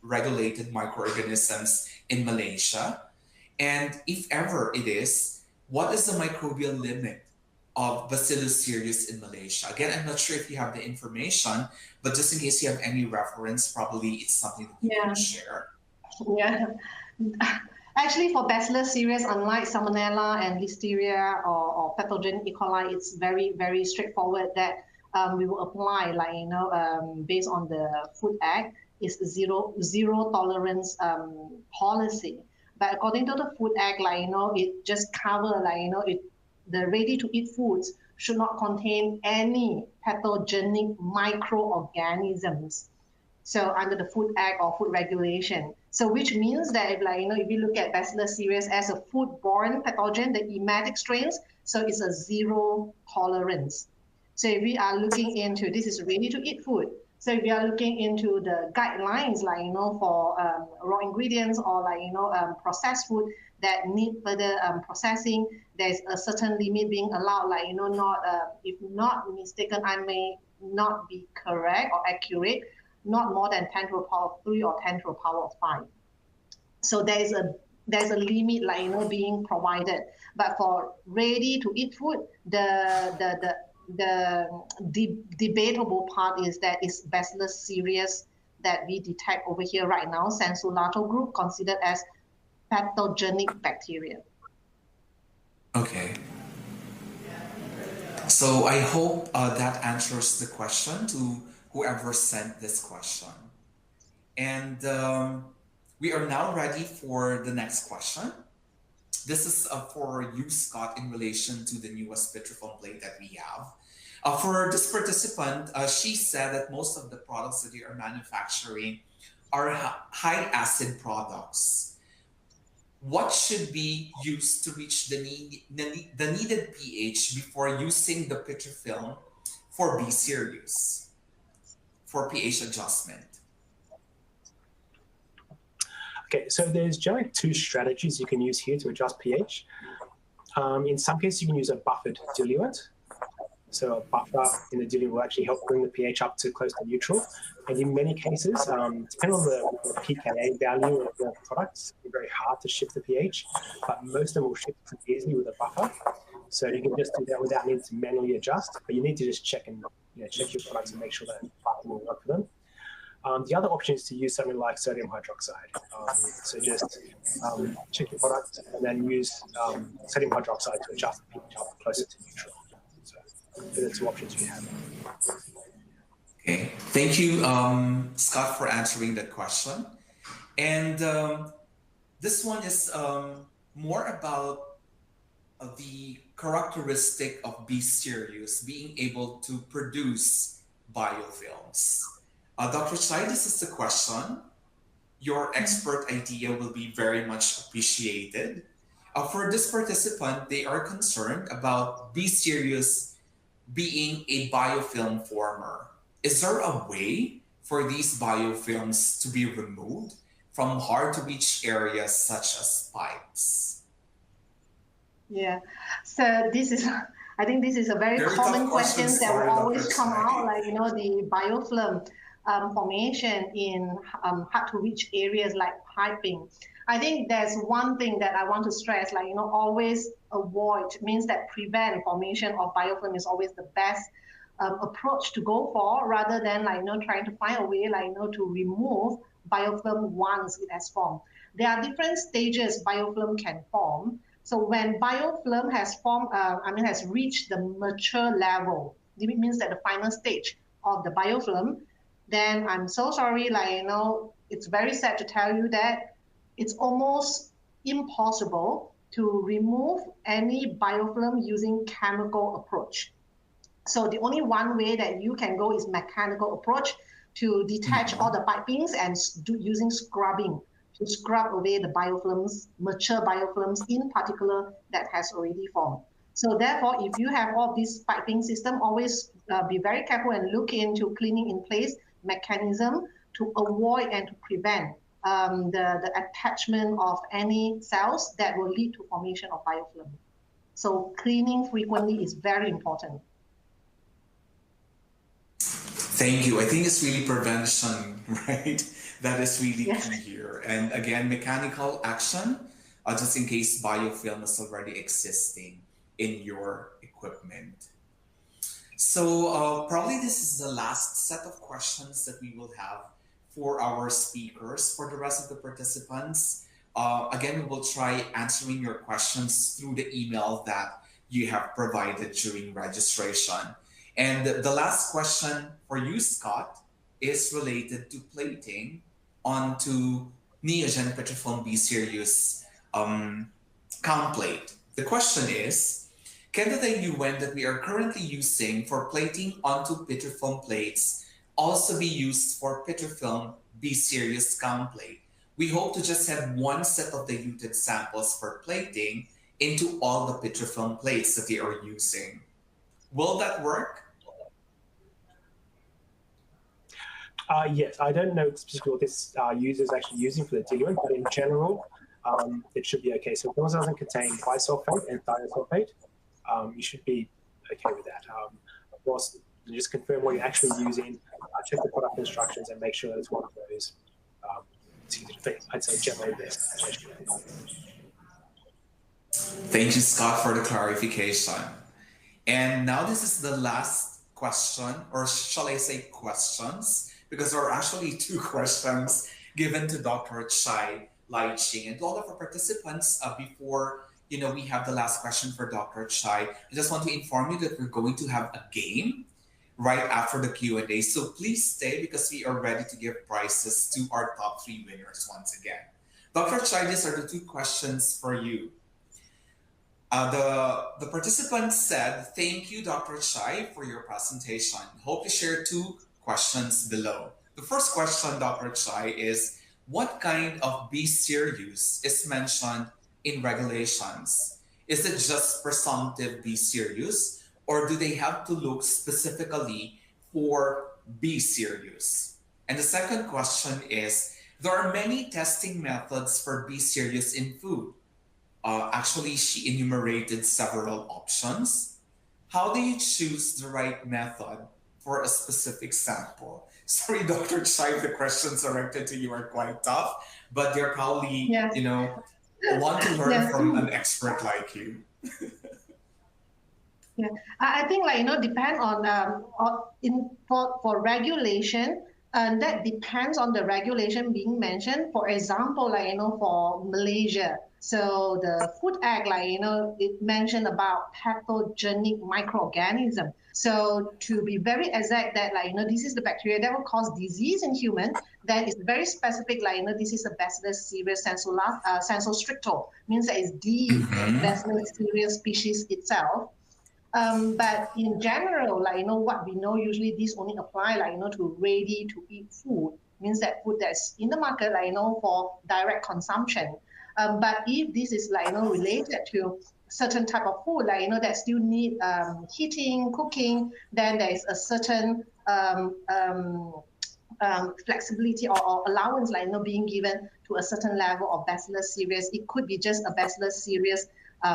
regulated microorganisms in Malaysia? And if ever it is, what is the microbial limit of Bacillus cereus in Malaysia? Again, I'm not sure if you have the information, but just in case you have any reference, probably it's something that you can share. Yeah. Actually, for Bacillus cereus, unlike Salmonella and Listeria or pathogen E. coli, it's very, very straightforward that we will apply, like, based on the Food Act, is zero tolerance policy. But according to the Food Act, like, it just cover, like, the ready-to-eat foods should not contain any pathogenic microorganisms. So under the Food Act or food regulation. So which means that if, like, if you look at Bacillus cereus as a food-borne pathogen, the emetic strains, so it's a zero tolerance. So if we are looking into, this is ready-to-eat food. So if we are looking into the guidelines, like, for raw ingredients or, like, processed food that need further processing, there's a certain limit being allowed, like, not, if not mistaken, I may not be correct or accurate, not more than 10 to the power of 3 or 10 to the power of 5. So there's a limit, like, being provided. But for ready-to-eat food, the debatable part is that it's Bacillus cereus that we detect over here right now, Sensulato group, considered as pathogenic bacteria. Okay. So I hope that answers the question to whoever sent this question. And we are now ready for the next question. This is for you, Scott, in relation to the newest Petrifilm plate that we have. For this participant, she said that most of the products that they are manufacturing are high acid products. What should be used to reach the needed pH before using the Petrifilm for B cereus for pH adjustment? Okay, so there's generally two strategies you can use here to adjust pH. In some cases, you can use a buffered diluent. So a buffer in the diluent will actually help bring the pH up to close to neutral. And in many cases, depending on the pKa value of the products, it's very hard to shift the pH, but most of them will shift pretty easily with a buffer. So you can just do that without needing to manually adjust, but you need to just check check your products and make sure that buffer will work for them. The other option is to use something like sodium hydroxide. So just check your product and then use sodium hydroxide to adjust the pH up closer to neutral. So those are the two options we have. Okay, thank you, Scott, for answering that question. And this one is more about the characteristic of B cereus being able to produce biofilms. Dr. Chai, this is the question. Your expert idea will be very much appreciated. For this participant, they are concerned about B cereus being a biofilm former. Is there a way for these biofilms to be removed from hard to reach areas such as pipes? Yeah, so I think this is a very common question that will always come out, like, the biofilm formation in hard to reach areas like piping. I think there's one thing that I want to stress, like, always avoid, means that prevent formation of biofilm is always the best approach to go for, rather than trying to find a way to remove biofilm once it has formed. There are different stages biofilm can form. So when biofilm has formed, has reached the mature level, it means that the final stage of the biofilm, then I'm so sorry, it's very sad to tell you that it's almost impossible to remove any biofilm using chemical approach. So the only one way that you can go is mechanical approach to detach all the pipings and using scrubbing to scrub away the biofilms, mature biofilms in particular that has already formed. So therefore, if you have all this piping system, always be very careful and look into cleaning in place mechanism to avoid and to prevent the attachment of any cells that will lead to formation of biofilm. So cleaning frequently is very important. Thank you. I think it's really prevention, right? That is really key here. And again, mechanical action, just in case biofilm is already existing in your equipment. So probably this is the last set of questions that we will have for our speakers. For the rest of the participants, again, we will try answering your questions through the email that you have provided during registration. And the last question for you, Scott, is related to plating onto Neogen Petrifilm B cereus count plate. The question is, can the diluent that we are currently using for plating onto Petrifilm plates also be used for Petrifilm B cereus count plate? We hope to just have one set of diluted samples for plating into all the Petrifilm plates that they are using. Will that work? Yes, I don't know specifically what this user is actually using for the diluent, but in general, it should be okay. So as long as it doesn't contain bisulfate and thiosulfate, you should be okay with that. Of course, just confirm what you're actually using, check the product instructions, and make sure that it's one of those. I'd say generally best. Thank you, Scott, for the clarification. And now this is the last question, or shall I say questions, because there are actually two questions given to Dr. Chai Lai Ching. And to all of our participants, before we have the last question for Dr. Chai, I just want to inform you that we're going to have a game right after the Q&A. So please stay, because we are ready to give prizes to our top 3 winners once again. Dr. Chai, these are the 2 questions for you. The participant said, "Thank you, Dr. Chai, for your presentation. Hope to share two questions below." The first question, Dr. Chai, is what kind of B cereus is mentioned in regulations? Is it just presumptive B cereus, or do they have to look specifically for B cereus? And the second question is, there are many testing methods for B cereus in food. Actually, she enumerated several options. How do you choose the right method for a specific sample? Sorry, Dr. Chai, the questions directed to you are quite tough, but they're probably, Yes. want to learn Yes. from an expert like you. Yeah, I think depend for regulation, and that depends on the regulation being mentioned. For example, for Malaysia, so the Food Act, it mentioned about pathogenic microorganism. So to be very exact, that this is the bacteria that will cause disease in human. Then it's very specific, this is a Bacillus cereus sensu stricto, means that it's the Bacillus cereus species itself. But in general, what we know, usually these only apply, to ready to eat food, means that food that's in the market, for direct consumption. But if this is, related to certain type of food, that still need heating, cooking, then there is a certain flexibility or allowance, being given to a certain level of Bacillus cereus. It could be just a Bacillus cereus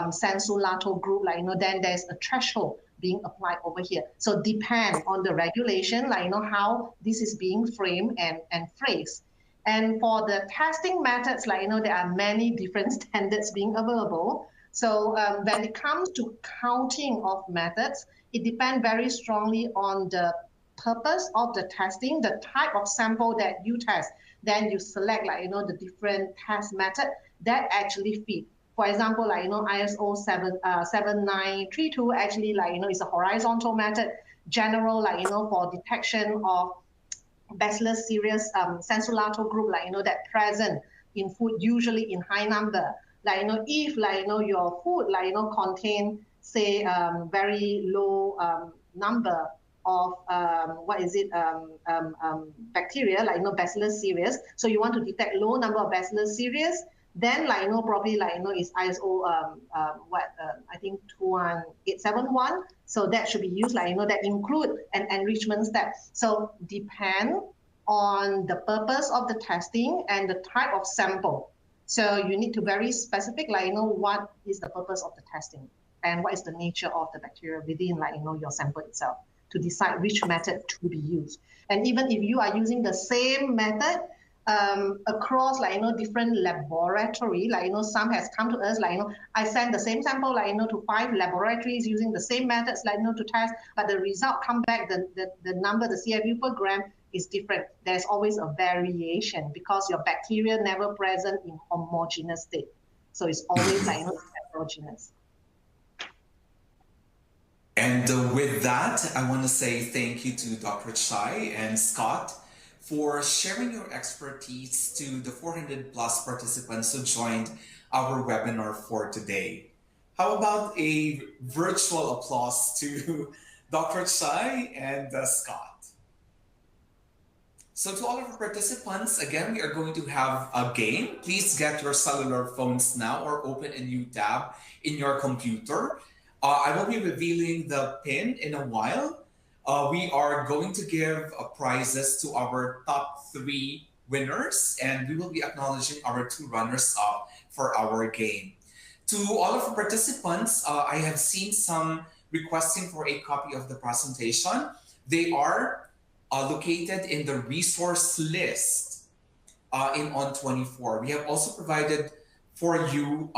sensu lato group, then there's a threshold being applied over here. So depend on the regulation, how this is being framed and phrased. And for the testing methods, there are many different standards being available. So when it comes to counting of methods, it depends very strongly on the purpose of the testing, the type of sample that you test. Then you select, the different test method that actually fit. For example, ISO 7932 actually, is a horizontal method, general, for detection of Bacillus cereus sensu lato group, that present in food, usually in high number. If, your food, contain, say, very low number of bacteria, Bacillus cereus. So you want to detect low number of Bacillus cereus, then probably is ISO I think 21871. So that should be used, that include an enrichment step. So depend on the purpose of the testing and the type of sample. So you need to very specific, what is the purpose of the testing and what is the nature of the bacteria within, your sample itself, to decide which method to be used. And even if you are using the same method across, different laboratory, some has come to us, I send the same sample, to 5 laboratories using the same methods, to test, but the result come back, the number, the CFU per gram is different. There's always a variation because your bacteria never present in homogeneous state. So it's always, heterogeneous. And with that, I want to say thank you to Dr. Chai and Scott for sharing your expertise to the 400 plus participants who joined our webinar for today. How about a virtual applause to Dr. Chai and Scott? So to all of our participants, again, we are going to have a game. Please get your cellular phones now or open a new tab in your computer. I will be revealing the pin in a while. We are going to give prizes to our top 3 winners, and we will be acknowledging our 2 runners-up for our game. To all of the participants, I have seen some requesting for a copy of the presentation. They are located in the resource list in On24. We have also provided for you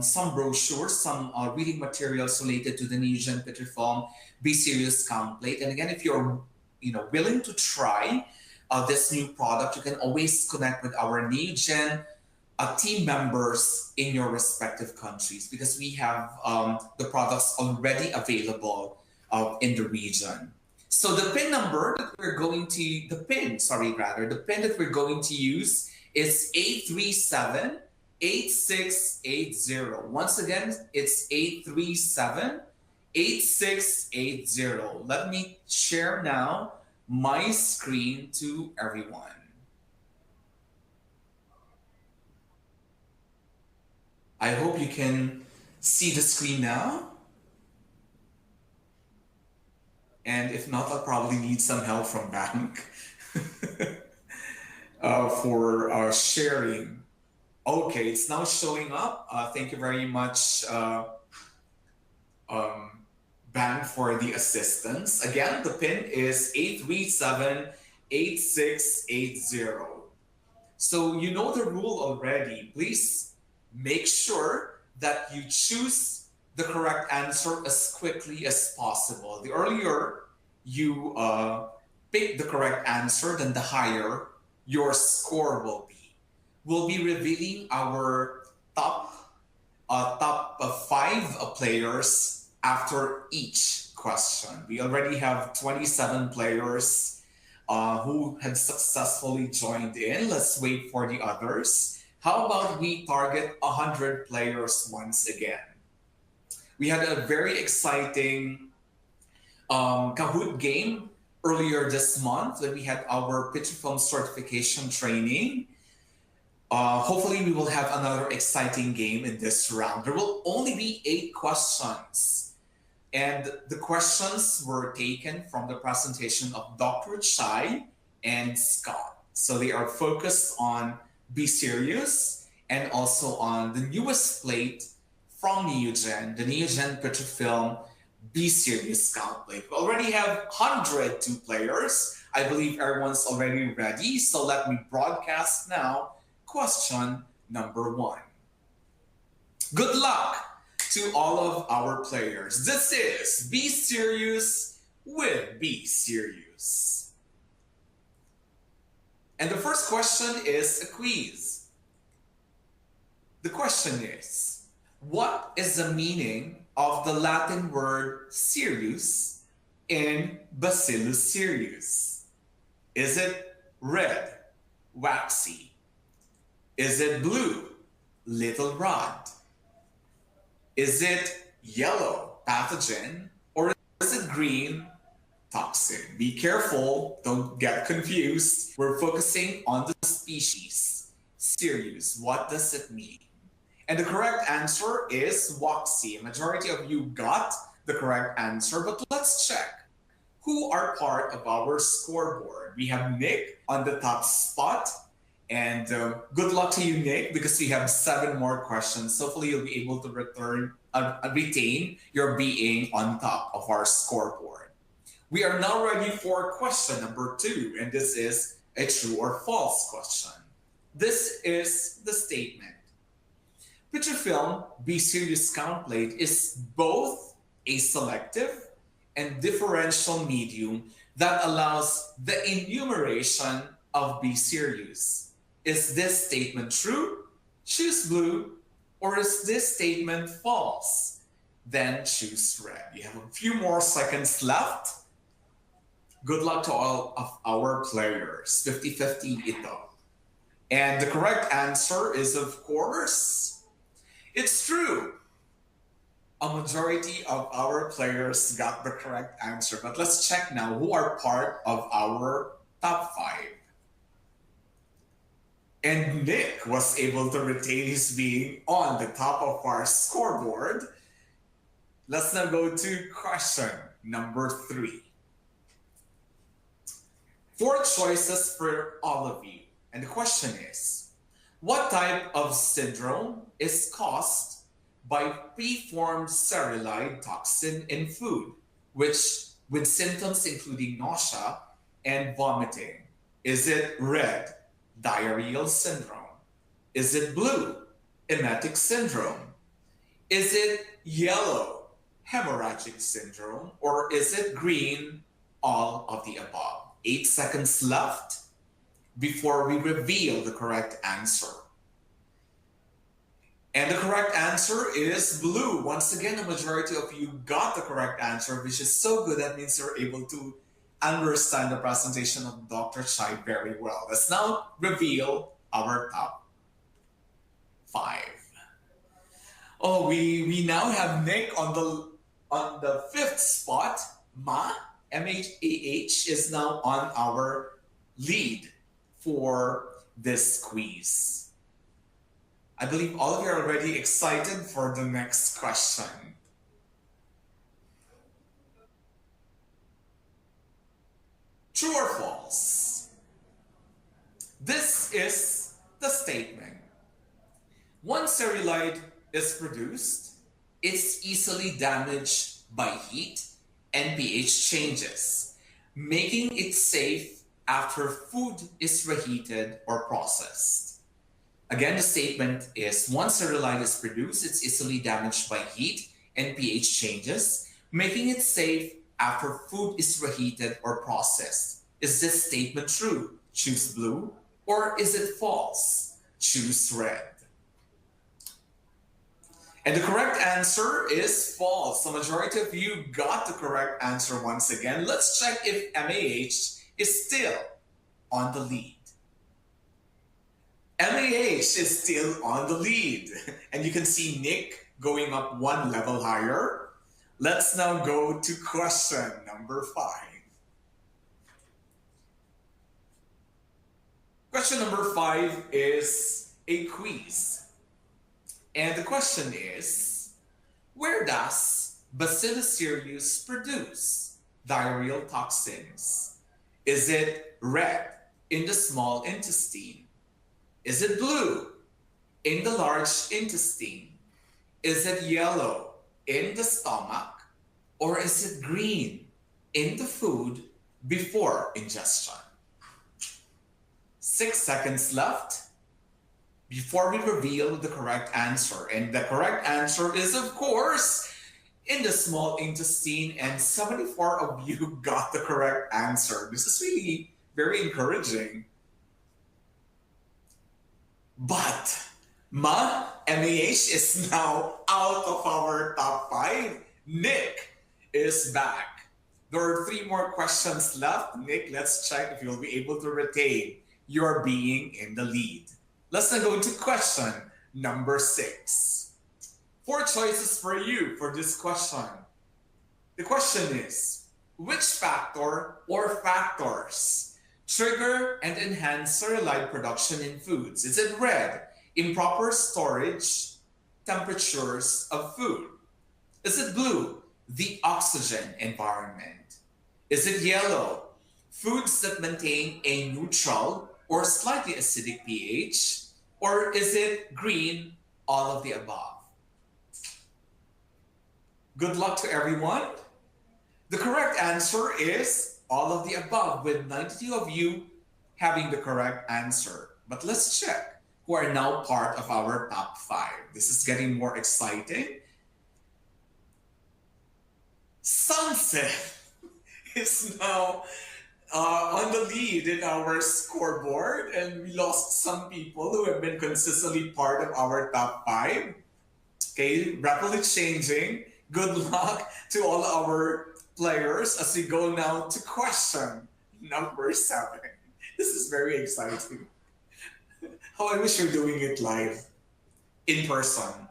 some brochures, some reading materials related to the Neogen Petrifilm BC template. And again, if you're willing to try this new product, you can always connect with our Neogen team members in your respective countries, because we have the products already available in the region. So the pin number that we're going to, the pin that we're going to use is 8680. Once again, it's 837-8680. Let me share now my screen to everyone. I hope you can see the screen now. And if not, I'll probably need some help from Bank for sharing. Okay, it's now showing up. Thank you very much, Bank, for the assistance. Again, the pin is 837-8680. So you know the rule already. Please make sure that you choose the correct answer as quickly as possible. The earlier you pick the correct answer, then the higher your score will be. We'll be revealing our top 5 players after each question. We already have 27 players who had successfully joined in. Let's wait for the others. How about we target 100 players once again? We had a very exciting Kahoot game earlier this month when we had our Petrifilm certification training. Hopefully we will have another exciting game in this round. There will only be 8 questions. And the questions were taken from the presentation of Dr. Chai and Scott. So they are focused on Be Serious and also on the newest plate from Neogen, the Neogen Petrifilm Be Serious Scout plate. We already have 102 players. I believe everyone's already ready. So let me broadcast now question number 1. Good luck to all of our players. This is Be Serious with Be Serious. And the first question is a quiz. The question is, what is the meaning of the Latin word cereus in Bacillus cereus? Is it red, waxy? Is it blue, little rod? Is it yellow, pathogen? Or is it green, toxin? Be careful, don't get confused. We're focusing on the species. Cereus, what does it mean? And the correct answer is waxy. A majority of you got the correct answer, but let's check who are part of our scoreboard. We have Nick on the top spot. And good luck to you, Nick, because we have 7 more questions. Hopefully you'll be able to retain your being on top of our scoreboard. We are now ready for question number 2, and this is a true or false question. This is the statement. Petrifilm Be Serious Scout plate is both a selective and differential medium that allows the enumeration of Be Serious. Is this statement true? Choose blue. Or is this statement false? Then choose red. You have a few more seconds left. Good luck to all of our players. 50-50 ito. And the correct answer is, of course, it's true. A majority of our players got the correct answer. But let's check now who are part of our top 5. And Nick was able to retain his being on the top of our scoreboard. Let's now go to question number 3. 4 choices for all of you. And the question is, what type of syndrome is caused by preformed cerulide toxin in food, with symptoms including nausea and vomiting? Is it red, diarrheal syndrome? Is it blue, emetic syndrome? Is it yellow, hemorrhagic syndrome? Or is it green, all of the above? 8 seconds left before we reveal the correct answer. And the correct answer is blue. Once again, the majority of you got the correct answer, which is so good. That means you're able to understand the presentation of Dr. Chai very well. Let's now reveal our top 5. Oh, we now have Nick on the 5th spot. M-A-H is now on our lead for this quiz. I believe all of you are already excited for the next question. True or false? This is the statement. Once cereulide is produced, it's easily damaged by heat and pH changes, making it safe after food is reheated or processed. Again, the statement is once cereulide is produced, it's easily damaged by heat and pH changes, making it safe after food is reheated or processed. Is this statement true? Choose blue. Or is it false? Choose red. And the correct answer is false. The majority of you got the correct answer once again. Let's check if MAH is still on the lead. MAH is still on the lead. And you can see Nick going up one level higher. Let's now go to question number 5. Question number 5 is a quiz. And the question is, where does Bacillus cereus produce diarrheal toxins? Is it red in the small intestine? Is it blue in the large intestine? Is it yellow in the stomach? Or is it green in the food before ingestion? 6 seconds left before we reveal the correct answer. And the correct answer is, of course, in the small intestine, and 74 of you got the correct answer. This is really very encouraging. But MAH is now out of our top 5. Nick is back. There are 3 more questions left. Nick, let's check if you'll be able to retain your being in the lead. Let's now go to question number 6. 4 choices for you for this question. The question is, which factor or factors trigger and enhance cereulide production in foods? Is it red, improper storage, temperatures of food? Is it blue, the oxygen environment? Is it yellow, foods that maintain a neutral or slightly acidic pH? Or is it green, all of the above? Good luck to everyone. The correct answer is all of the above, with 92 of you having the correct answer. But let's check who are now part of our top 5. This is getting more exciting. Sunset is now on the lead in our scoreboard, and we lost some people who have been consistently part of our top 5. Okay, rapidly changing. Good luck to all our players as we go now to question number 7. This is very exciting. How I wish you're doing it live, in person.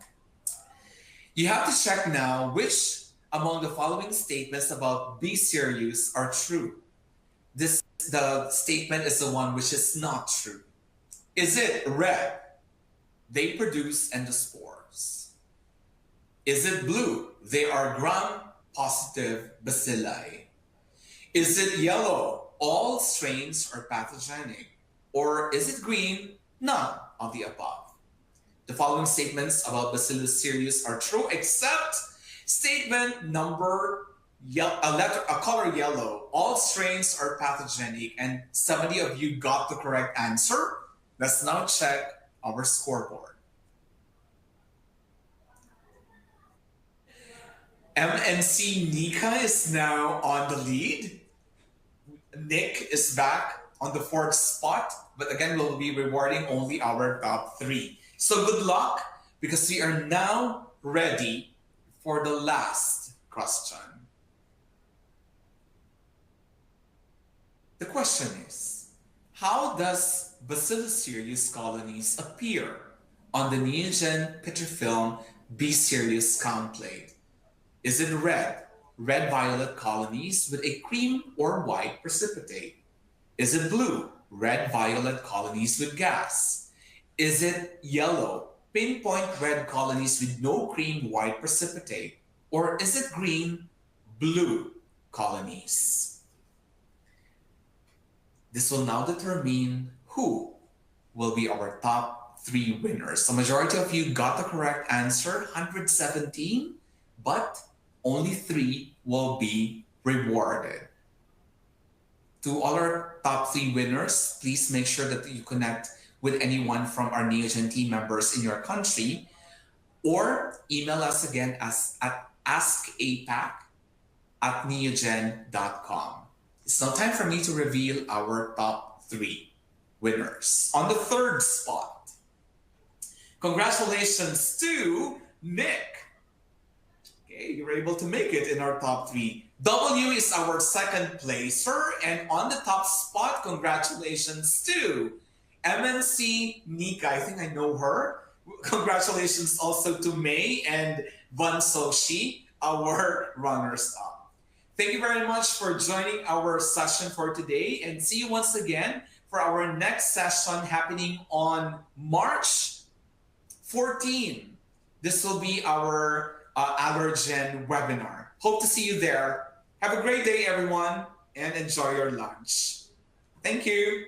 You have to check now which among the following statements about B cereus are true. The statement is the one which is not true. Is it red? They produce endospores. Is it blue? They are gram-positive bacilli. Is it yellow? All strains are pathogenic. Or is it green? None of the above. The following statements about Bacillus cereus are true, except statement number a color yellow. All strains are pathogenic, and 70 of you got the correct answer. Let's now check our scoreboard. MNC Nika is now on the lead. Nick is back on the 4th spot, but again, we'll be rewarding only our top 3. So good luck, because we are now ready for the last question. The question is, how does Bacillus cereus colonies appear on the Neogen Petrifilm BC series count plate? Is it red, red-violet colonies with a cream or white precipitate? Is it blue, red-violet colonies with gas? Is it yellow, pinpoint red colonies with no cream white precipitate? Or is it green, blue colonies? This will now determine who will be our top 3 winners. The majority of you got the correct answer, 117, but only 3 will be rewarded. To all our top 3 winners, please make sure that you connect with anyone from our Neogen team members in your country, or email us again at askapac@neogen.com. It's now time for me to reveal our top 3 winners. On the 3rd spot, congratulations to Nick. Okay, you were able to make it in our top 3. W is our 2nd placer, and on the top spot, congratulations to MNC Nika. I think I know her. Congratulations also to May and Van Soshi, our runners-up. Thank you very much for joining our session for today, and see you once again for our next session happening on March 14. This will be our allergen webinar. Hope to see you there. Have a great day, everyone, and enjoy your lunch. Thank you.